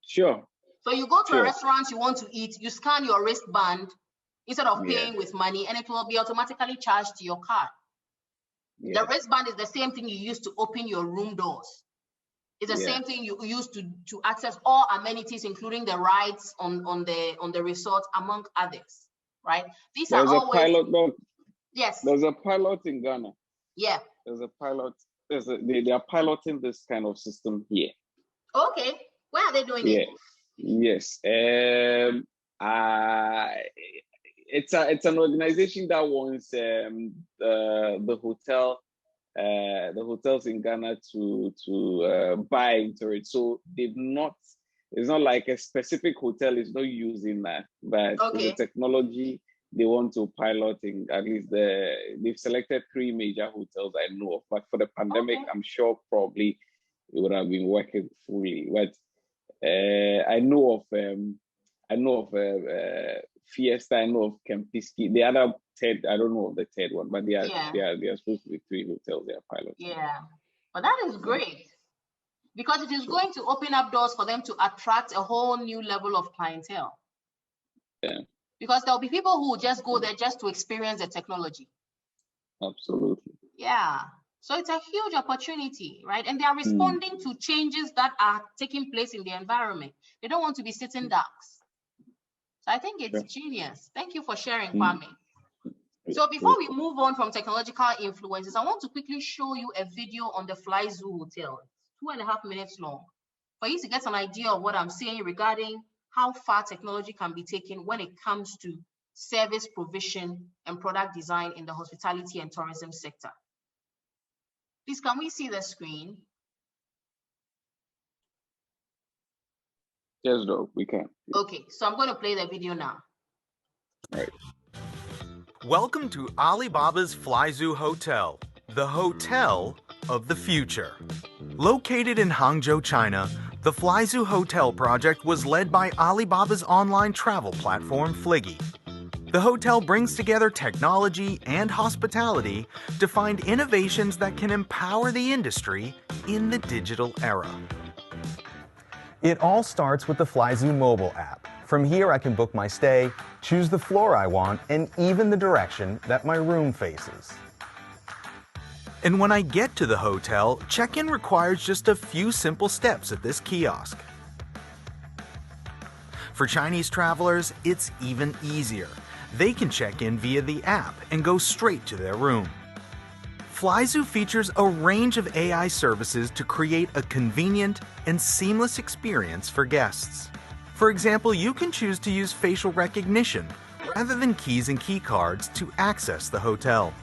Sure. So you go to a restaurant you want to eat, you scan your wristband instead of paying with money, and it will be automatically charged to your card. The wristband is the same thing you use to open your room doors. It's the same thing you use to access all amenities, including the rides on the resort, among others, right? These There's are a always... pilot, though. Yes. There's a pilot in Ghana. Yeah. There's a pilot. They are piloting this kind of system here. Okay. Where are they doing it? Yes. It's an organization that wants the hotels in Ghana to buy into it. So it's not like a specific hotel is not using that, but the technology they want to pilot in at least they've selected 3 major hotels I know of. But for the pandemic, I'm sure probably it would have been working fully. But I know of Fiesta, I know of Kempinski. The other third, I don't know of the third one, but they are supposed to be 3 hotels they are piloting. Yeah, but that is great. because it is going to open up doors for them to attract a whole new level of clientele. Yeah. Because there'll be people who will just go there just to experience the technology. Absolutely. Yeah. So it's a huge opportunity, right? And they are responding to changes that are taking place in the environment. They don't want to be sitting ducks. So I think it's genius. Thank you for sharing, Kwame. So before we move on from technological influences, I want to quickly show you a video on the Fly Zoo Hotel, 2.5 minutes long, for you to get an idea of what I'm saying regarding how far technology can be taken when it comes to service provision and product design in the hospitality and tourism sector. Please, can we see the screen? Yes, Doc, we can. Okay, so I'm going to play the video now. All right. Welcome to Alibaba's Fly Zoo Hotel, the hotel of the future. Located in Hangzhou, China, the Fly Zoo Hotel project was led by Alibaba's online travel platform, Fliggy. The hotel brings together technology and hospitality to find innovations that can empower the industry in the digital era. It all starts with the Fly Zoo mobile app. From here, I can book my stay, choose the floor I want, and even the direction that my room faces. And when I get to the hotel, check-in requires just a few simple steps at this kiosk. For Chinese travelers, it's even easier. They can check in via the app and go straight to their room. Fly Zoo features a range of AI services to create a convenient and seamless experience for guests. For example, you can choose to use facial recognition rather than keys and key cards to access the hotel.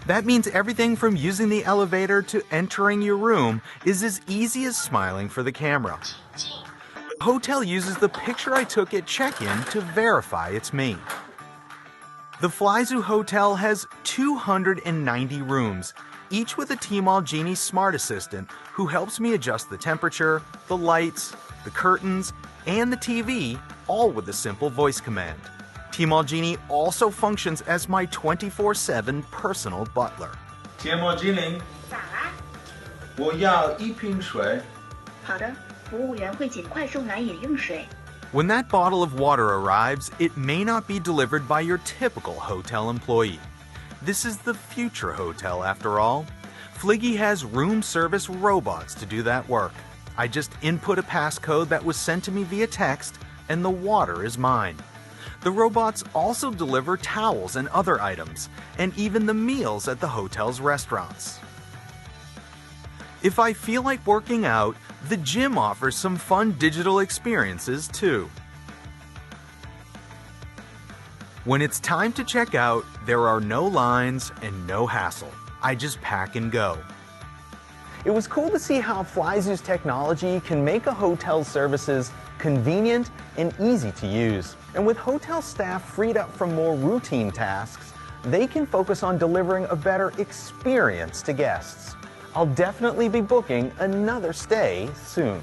That means everything from using the elevator to entering your room is as easy as smiling for the camera. The hotel uses the picture I took at check-in to verify it's me. The Fly Zoo Hotel has 290 rooms, each with a Tmall Genie smart assistant who helps me adjust the temperature, the lights, the curtains, and the TV, all with a simple voice command. Tmall Genie also functions as my 24/7 personal butler. 天猫精灵，我要一瓶水。好的，服务员会尽快送来饮用水。 When that bottle of water arrives, it may not be delivered by your typical hotel employee. This is the future hotel after all. Fliggy has room service robots to do that work. I just input a passcode that was sent to me via text, and the water is mine. The robots also deliver towels and other items, and even the meals at the hotel's restaurants. If I feel like working out, the gym offers some fun digital experiences too. When it's time to check out, there are no lines and no hassle. I just pack and go. It was cool to see how Fly Zoo's technology can make a hotel's services convenient and easy to use. And with hotel staff freed up from more routine tasks, they can focus on delivering a better experience to guests. I'll definitely be booking another stay soon.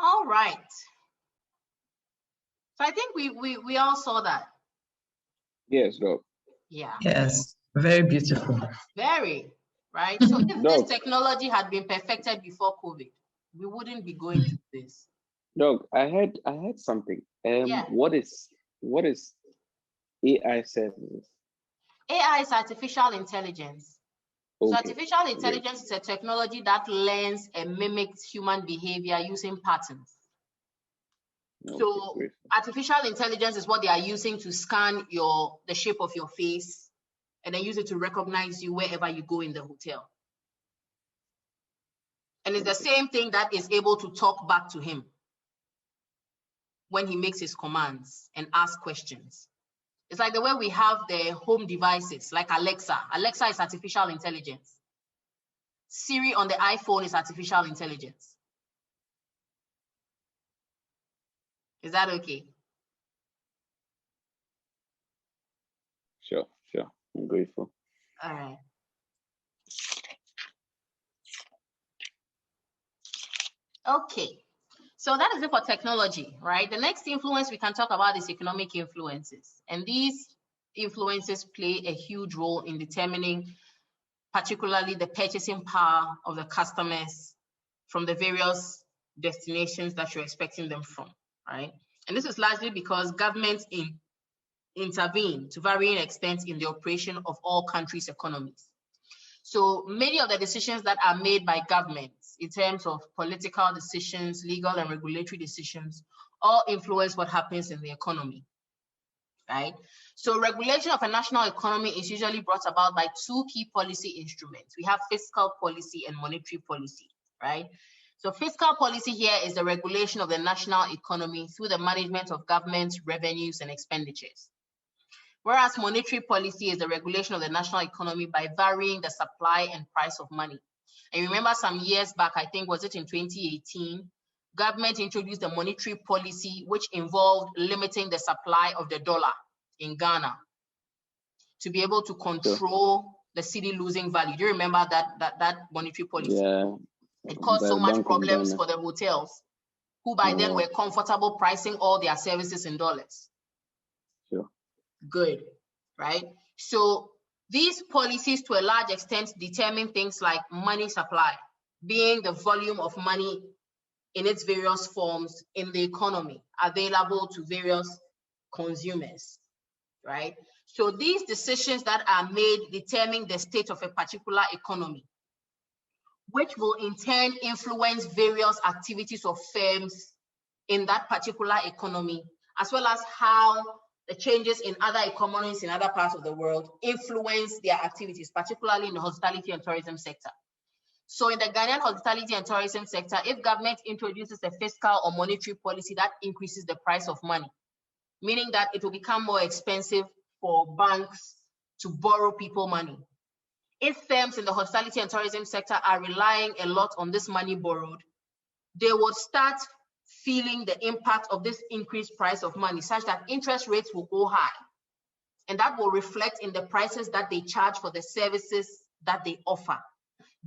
All right. So I think we all saw that. Yes, Doc. Yeah. Yes, very beautiful. Very, right? So if this technology had been perfected before COVID, we wouldn't be going through this. Doc, I heard something. Yeah. What is AI services? AI is artificial intelligence. So Okay. artificial intelligence is a technology that learns and mimics human behavior using patterns. Okay, So great. artificial intelligence is what they are using to scan the shape of your face and then use it to recognize you wherever you go in the hotel. And it's the same thing that is able to talk back to him when he makes his commands and ask questions. It's like the way we have the home devices like Alexa. Alexa is artificial intelligence. Siri on the iPhone is artificial intelligence. Is that okay? Sure. I'm grateful. All right. Okay. So that is it for technology, right? The next influence we can talk about is economic influences. And these influences play a huge role in determining particularly the purchasing power of the customers from the various destinations that you're expecting them from, right? And this is largely because governments intervene to varying extents in the operation of all countries' economies. So many of the decisions that are made by governments in terms of political decisions, legal and regulatory decisions, all influence what happens in the economy, right? So regulation of a national economy is usually brought about by two key policy instruments. We have fiscal policy and monetary policy, right? So fiscal policy here is the regulation of the national economy through the management of government's revenues and expenditures. Whereas monetary policy is the regulation of the national economy by varying the supply and price of money. And remember some years back, I think, was it in 2018, government introduced the monetary policy, which involved limiting the supply of the dollar in Ghana to be able to control the city losing value. Do you remember that monetary policy? Yeah. It caused so much problems for the hotels, who by then were comfortable pricing all their services in dollars. Sure. Good, right? So these policies to a large extent determine things like money supply, being the volume of money in its various forms in the economy available to various consumers, right? So these decisions that are made determine the state of a particular economy, which will in turn influence various activities of firms in that particular economy, as well as how the changes in other economies in other parts of the world influence their activities, particularly in the hospitality and tourism sector. So in the Ghanaian hospitality and tourism sector, if government introduces a fiscal or monetary policy that increases the price of money, meaning that it will become more expensive for banks to borrow people money. If firms in the hospitality and tourism sector are relying a lot on this money borrowed, they would start feeling the impact of this increased price of money, such that interest rates will go high. And that will reflect in the prices that they charge for the services that they offer.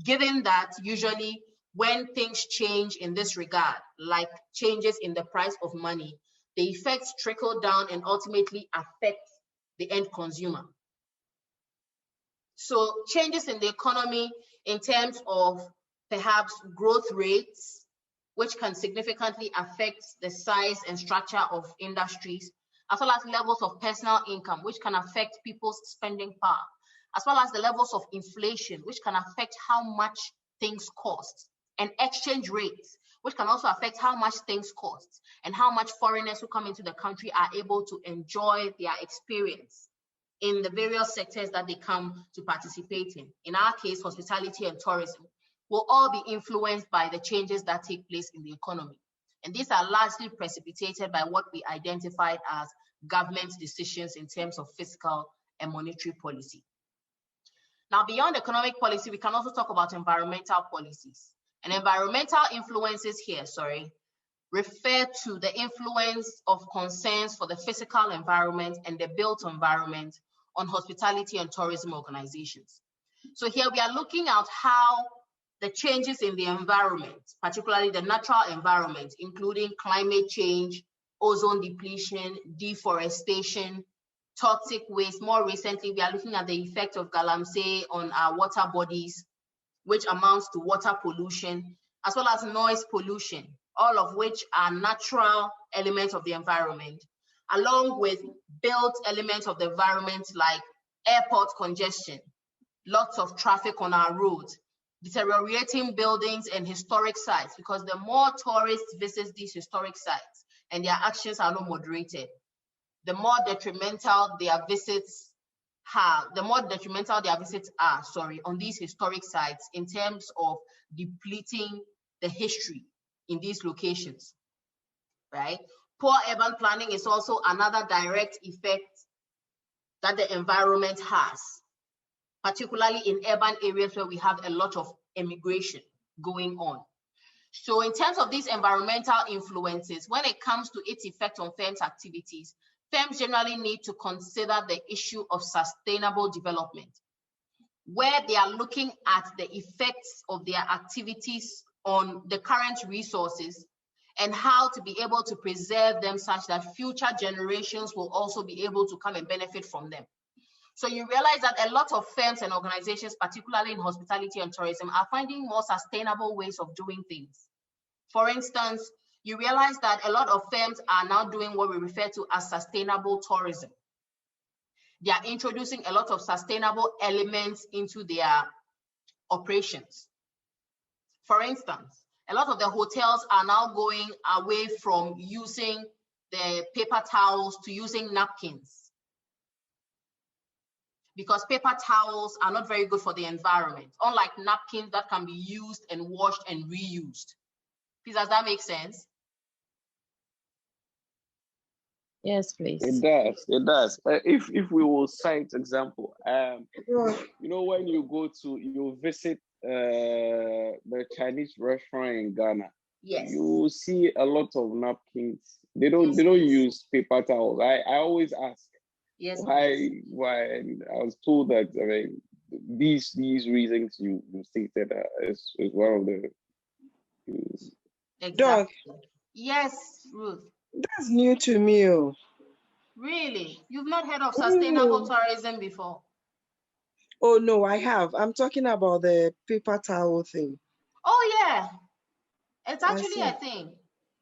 Given that usually when things change in this regard, like changes in the price of money, the effects trickle down and ultimately affect the end consumer. So changes in the economy in terms of perhaps growth rates, which can significantly affect the size and structure of industries, as well as levels of personal income, which can affect people's spending power, as well as the levels of inflation, which can affect how much things cost, and exchange rates, which can also affect how much things cost, and how much foreigners who come into the country are able to enjoy their experience in the various sectors that they come to participate in. In our case, hospitality and tourism will all be influenced by the changes that take place in the economy. And these are largely precipitated by what we identified as government decisions in terms of fiscal and monetary policy. Now, beyond economic policy, we can also talk about environmental policies. And environmental influences here, refer to the influence of concerns for the physical environment and the built environment on hospitality and tourism organizations. So here we are looking at how the changes in the environment, particularly the natural environment, including climate change, ozone depletion, deforestation, toxic waste. More recently, we are looking at the effect of galamsey on our water bodies, which amounts to water pollution, as well as noise pollution, all of which are natural elements of the environment, along with built elements of the environment like airport congestion, lots of traffic on our roads, deteriorating buildings and historic sites, because the more tourists visit these historic sites and their actions are not moderated, the more detrimental their visits are, on these historic sites in terms of depleting the history in these locations, right? Poor urban planning is also another direct effect that the environment has, particularly in urban areas where we have a lot of immigration going on. So in terms of these environmental influences, when it comes to its effect on firms' activities, firms generally need to consider the issue of sustainable development, where they are looking at the effects of their activities on the current resources and how to be able to preserve them such that future generations will also be able to come and benefit from them. So you realize that a lot of firms and organizations, particularly in hospitality and tourism, are finding more sustainable ways of doing things. For instance, you realize that a lot of firms are now doing what we refer to as sustainable tourism. They are introducing a lot of sustainable elements into their operations. For instance, a lot of the hotels are now going away from using the paper towels to using napkins, because paper towels are not very good for the environment, unlike napkins that can be used and washed and reused. Please, does that make sense? Yes, please. It does. It does. If we will cite example, you know, when you visit the Chinese restaurant in Ghana, yes, you see a lot of napkins. They don't use paper towels. I always ask, yes, why? And I was told that, I mean, these reasons you stated is one of the exactly. Doug. Yes, Ruth. That's new to me. Oh. Really? You've not heard of sustainable tourism before? Oh no, I have. I'm talking about the paper towel thing. Oh yeah. It's actually a thing.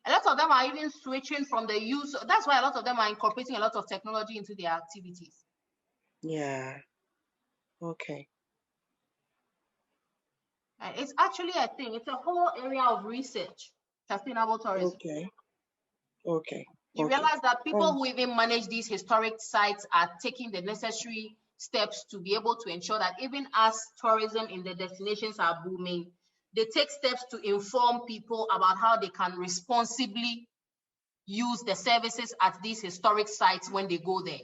A lot of them are even switching from the use. That's why a lot of them are incorporating a lot of technology into their activities. Yeah. Okay. And it's actually a thing. It's a whole area of research, sustainable tourism. Okay. Okay. You realize that people who even manage these historic sites are taking the necessary steps to be able to ensure that even as tourism in the destinations are booming, they take steps to inform people about how they can responsibly use the services at these historic sites when they go there.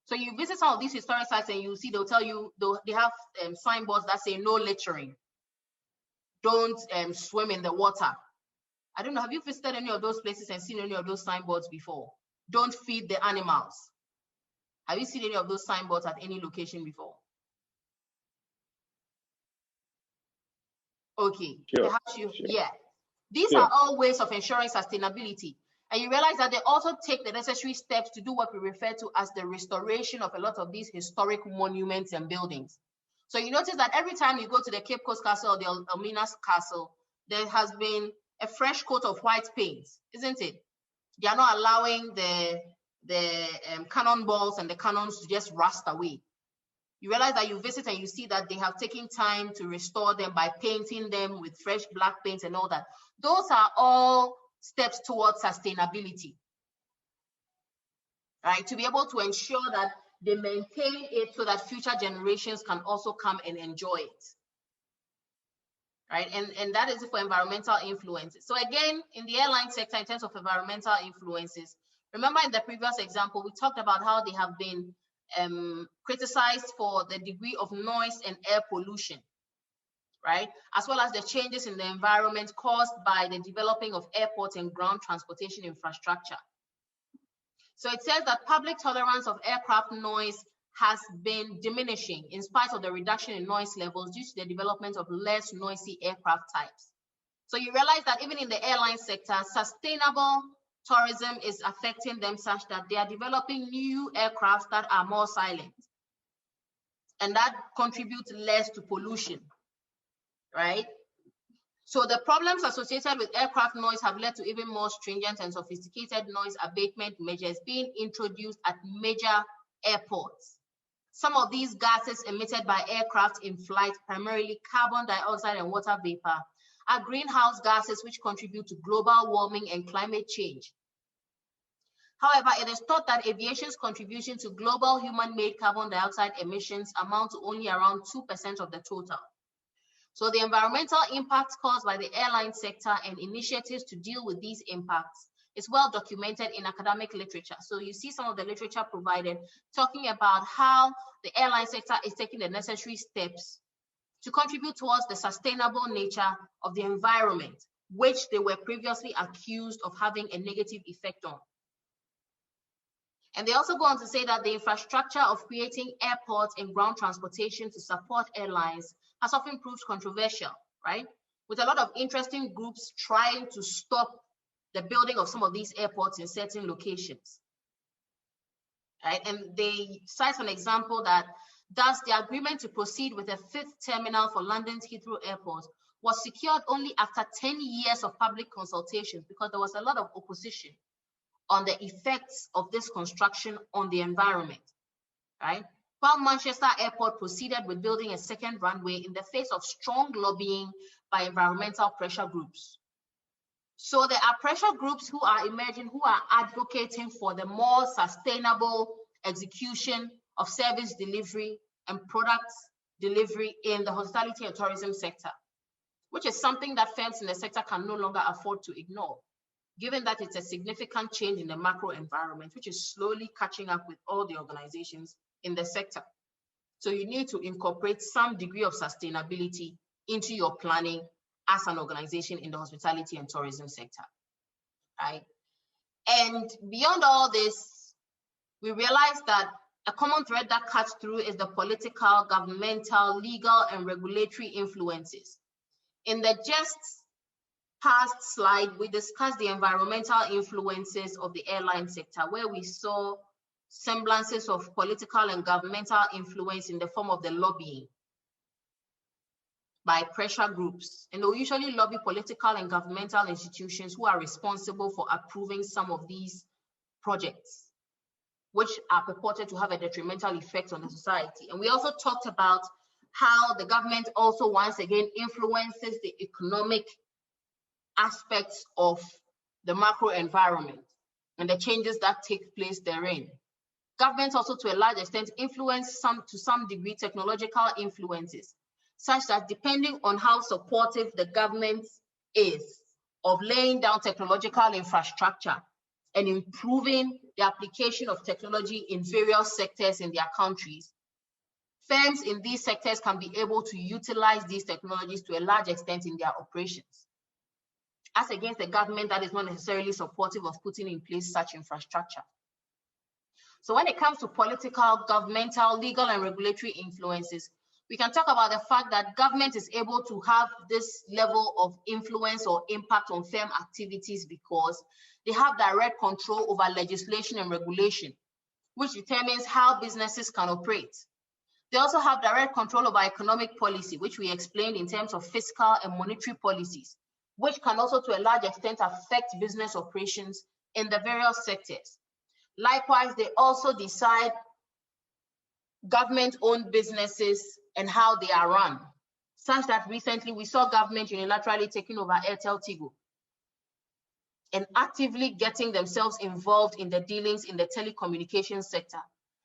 So you visit some of these historic sites and you see, they'll tell you, they have signboards that say no littering, don't swim in the water. I don't know, have you visited any of those places and seen any of those signboards before? Don't feed the animals. Have you seen any of those signboards at any location before? Okay, sure, perhaps you, sure. Yeah. These are all ways of ensuring sustainability. And you realize that they also take the necessary steps to do what we refer to as the restoration of a lot of these historic monuments and buildings. So you notice that every time you go to the Cape Coast Castle or the Elmina's Castle, there has been a fresh coat of white paint, isn't it? They are not allowing the cannonballs and the cannons to just rust away. You realize that you visit and you see that they have taken time to restore them by painting them with fresh black paint and all that. Those are all steps towards sustainability, right? To be able to ensure that they maintain it so that future generations can also come and enjoy it, right? And that is for environmental influences. So again, in the airline sector, in terms of environmental influences, remember in the previous example, we talked about how they have been criticized for the degree of noise and air pollution, right? As well as the changes in the environment caused by the developing of airports and ground transportation infrastructure. So it says that public tolerance of aircraft noise has been diminishing in spite of the reduction in noise levels due to the development of less noisy aircraft types. So you realize that even in the airline sector, sustainable tourism is affecting them such that they are developing new aircrafts that are more silent and that contribute less to pollution, right? So the problems associated with aircraft noise have led to even more stringent and sophisticated noise abatement measures being introduced at major airports. Some of these gases emitted by aircraft in flight, primarily carbon dioxide and water vapor, are greenhouse gases which contribute to global warming and climate change. However, it is thought that aviation's contribution to global human-made carbon dioxide emissions amount to only around 2% of the total. So the environmental impacts caused by the airline sector and initiatives to deal with these impacts is well documented in academic literature. So you see some of the literature provided talking about how the airline sector is taking the necessary steps to contribute towards the sustainable nature of the environment, which they were previously accused of having a negative effect on. And they also go on to say that the infrastructure of creating airports and ground transportation to support airlines has often proved controversial, right? With a lot of interesting groups trying to stop the building of some of these airports in certain locations. right? And they cite an example that thus the agreement to proceed with a 5th terminal for London's Heathrow Airport was secured only after 10 years of public consultation because there was a lot of opposition on the effects of this construction on the environment, right? While Manchester Airport proceeded with building a 2nd runway in the face of strong lobbying by environmental pressure groups. So there are pressure groups who are emerging, who are advocating for the more sustainable execution of service delivery and products delivery in the hospitality and tourism sector, which is something that firms in the sector can no longer afford to ignore, given that it's a significant change in the macro environment, which is slowly catching up with all the organizations in the sector. So you need to incorporate some degree of sustainability into your planning as an organization in the hospitality and tourism sector, right? And beyond all this, we realize that a common thread that cuts through is the political, governmental, legal, and regulatory influences. In the just past slide, we discussed the environmental influences of the airline sector, where we saw semblances of political and governmental influence in the form of the lobbying by pressure groups. And they'll usually lobby political and governmental institutions who are responsible for approving some of these projects, which are purported to have a detrimental effect on the society. And we also talked about how the government also once again influences the economic aspects of the macro environment and the changes that take place therein. Governments also to a large extent influence to some degree technological influences, such that depending on how supportive the government is of laying down technological infrastructure and improving the application of technology in various sectors in their countries, firms in these sectors can be able to utilize these technologies to a large extent in their operations, as against a government that is not necessarily supportive of putting in place such infrastructure. So when it comes to political, governmental, legal, and regulatory influences, we can talk about the fact that government is able to have this level of influence or impact on firm activities because they have direct control over legislation and regulation, which determines how businesses can operate. They also have direct control over economic policy, which we explained in terms of fiscal and monetary policies, which can also to a large extent affect business operations in the various sectors. Likewise, they also decide government-owned businesses and how they are run, such that recently we saw government unilaterally taking over Airtel Tigo and actively getting themselves involved in the dealings in the telecommunications sector,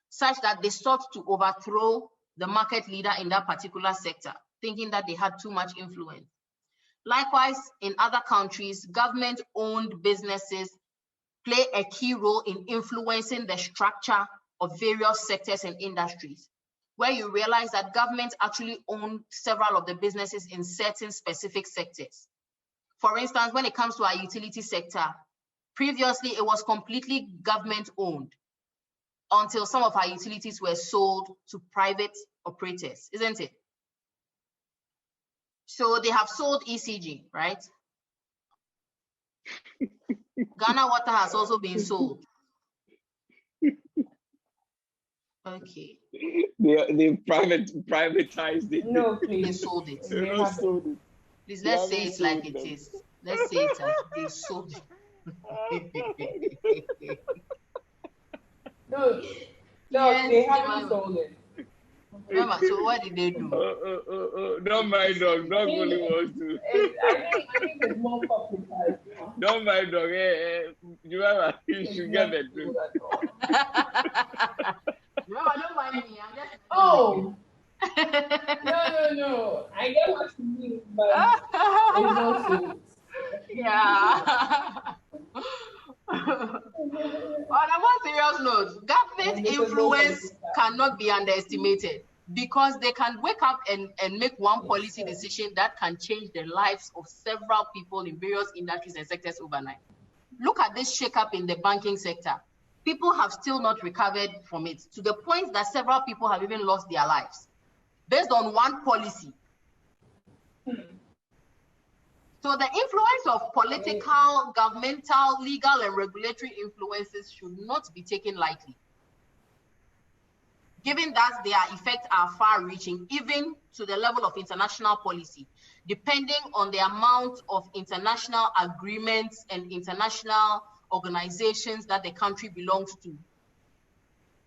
such that they sought to overthrow the market leader in that particular sector, thinking that they had too much influence. Likewise, in other countries, government-owned businesses play a key role in influencing the structure of various sectors and industries, where you realize that governments actually own several of the businesses in certain specific sectors. For instance, when it comes to our utility sector, previously it was completely government-owned until some of our utilities were sold to private operators, isn't it? So they have sold ECG, right? Ghana Water has also been sold. Okay. They privatized it. No, please. They sold it. They not sold it. Please, let's say it like it is. Let's say it as they sold it. No, yes, they haven't sold it. Remember, so what did they do? Don't mind dog. Dog only wants to. I think it's more publicized. Don't mind dog. You should get it. No, don't mind me. I'm just. Oh. No. I get what you mean, but it's not sold. Yeah. On a more serious note, government influence cannot be underestimated because they can wake up and make one policy decision that can change the lives of several people in various industries and sectors overnight. Look at this shakeup in the banking sector. People have still not recovered from it, to the point that several people have even lost their lives based on one policy. So the influence of political, governmental, legal, and regulatory influences should not be taken lightly. given that their effects are far-reaching, even to the level of international policy, depending on the amount of international agreements and international organizations that the country belongs to.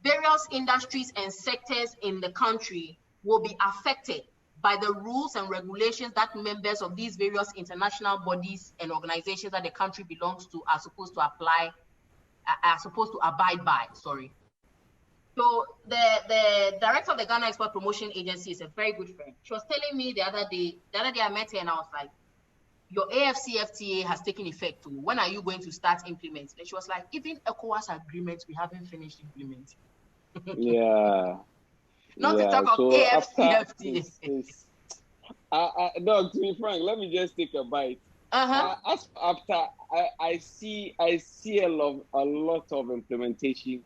Various industries and sectors in the country will be affected by the rules and regulations that members of these various international bodies and organizations that the country belongs to are supposed to abide by, sorry. So the director of the Ghana Export Promotion Agency is a very good friend. She was telling me the other day I met her and I was like, your AFCFTA has taken effect too. When are you going to start implementing? And she was like, even ECOWAS agreements, we haven't finished implementing. Yeah. Not to talk of AFCFTA. No, to be frank, let me just take a bite. After I see a lot of implementation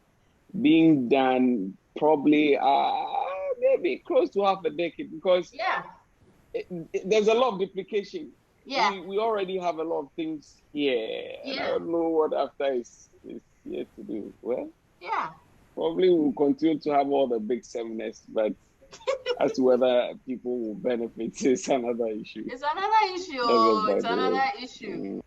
being done, probably maybe close to half a decade, because there's a lot of duplication. Yeah, we already have a lot of things here. And I don't know what after is yet to do. Well, probably we'll continue to have all the big seminars, but as to whether people will benefit is another issue. It's another issue. It's another issue,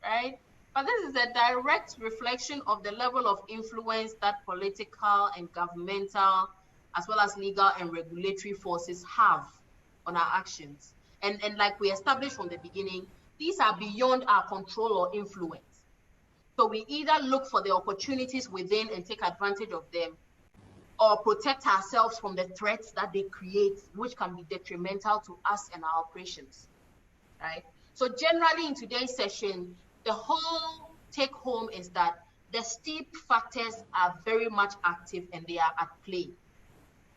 right? But this is a direct reflection of the level of influence that political and governmental, as well as legal and regulatory forces have on our actions. And like we established from the beginning, these are beyond our control or influence. So we either look for the opportunities within and take advantage of them, or protect ourselves from the threats that they create, which can be detrimental to us and our operations, right? So generally in today's session, the whole take home is that the steep factors are very much active and they are at play.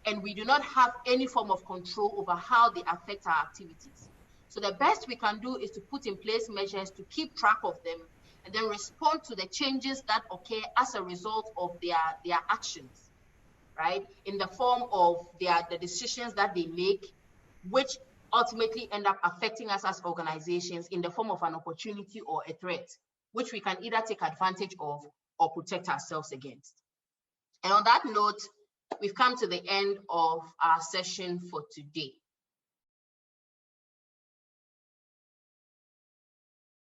And we do not have any form of control over how they affect our activities. So the best we can do is to put in place measures to keep track of them and then respond to the changes that occur as a result of their actions, right? In the form of the decisions that they make, which ultimately end up affecting us as organizations in the form of an opportunity or a threat, which we can either take advantage of or protect ourselves against. And on that note, we've come to the end of our session for today.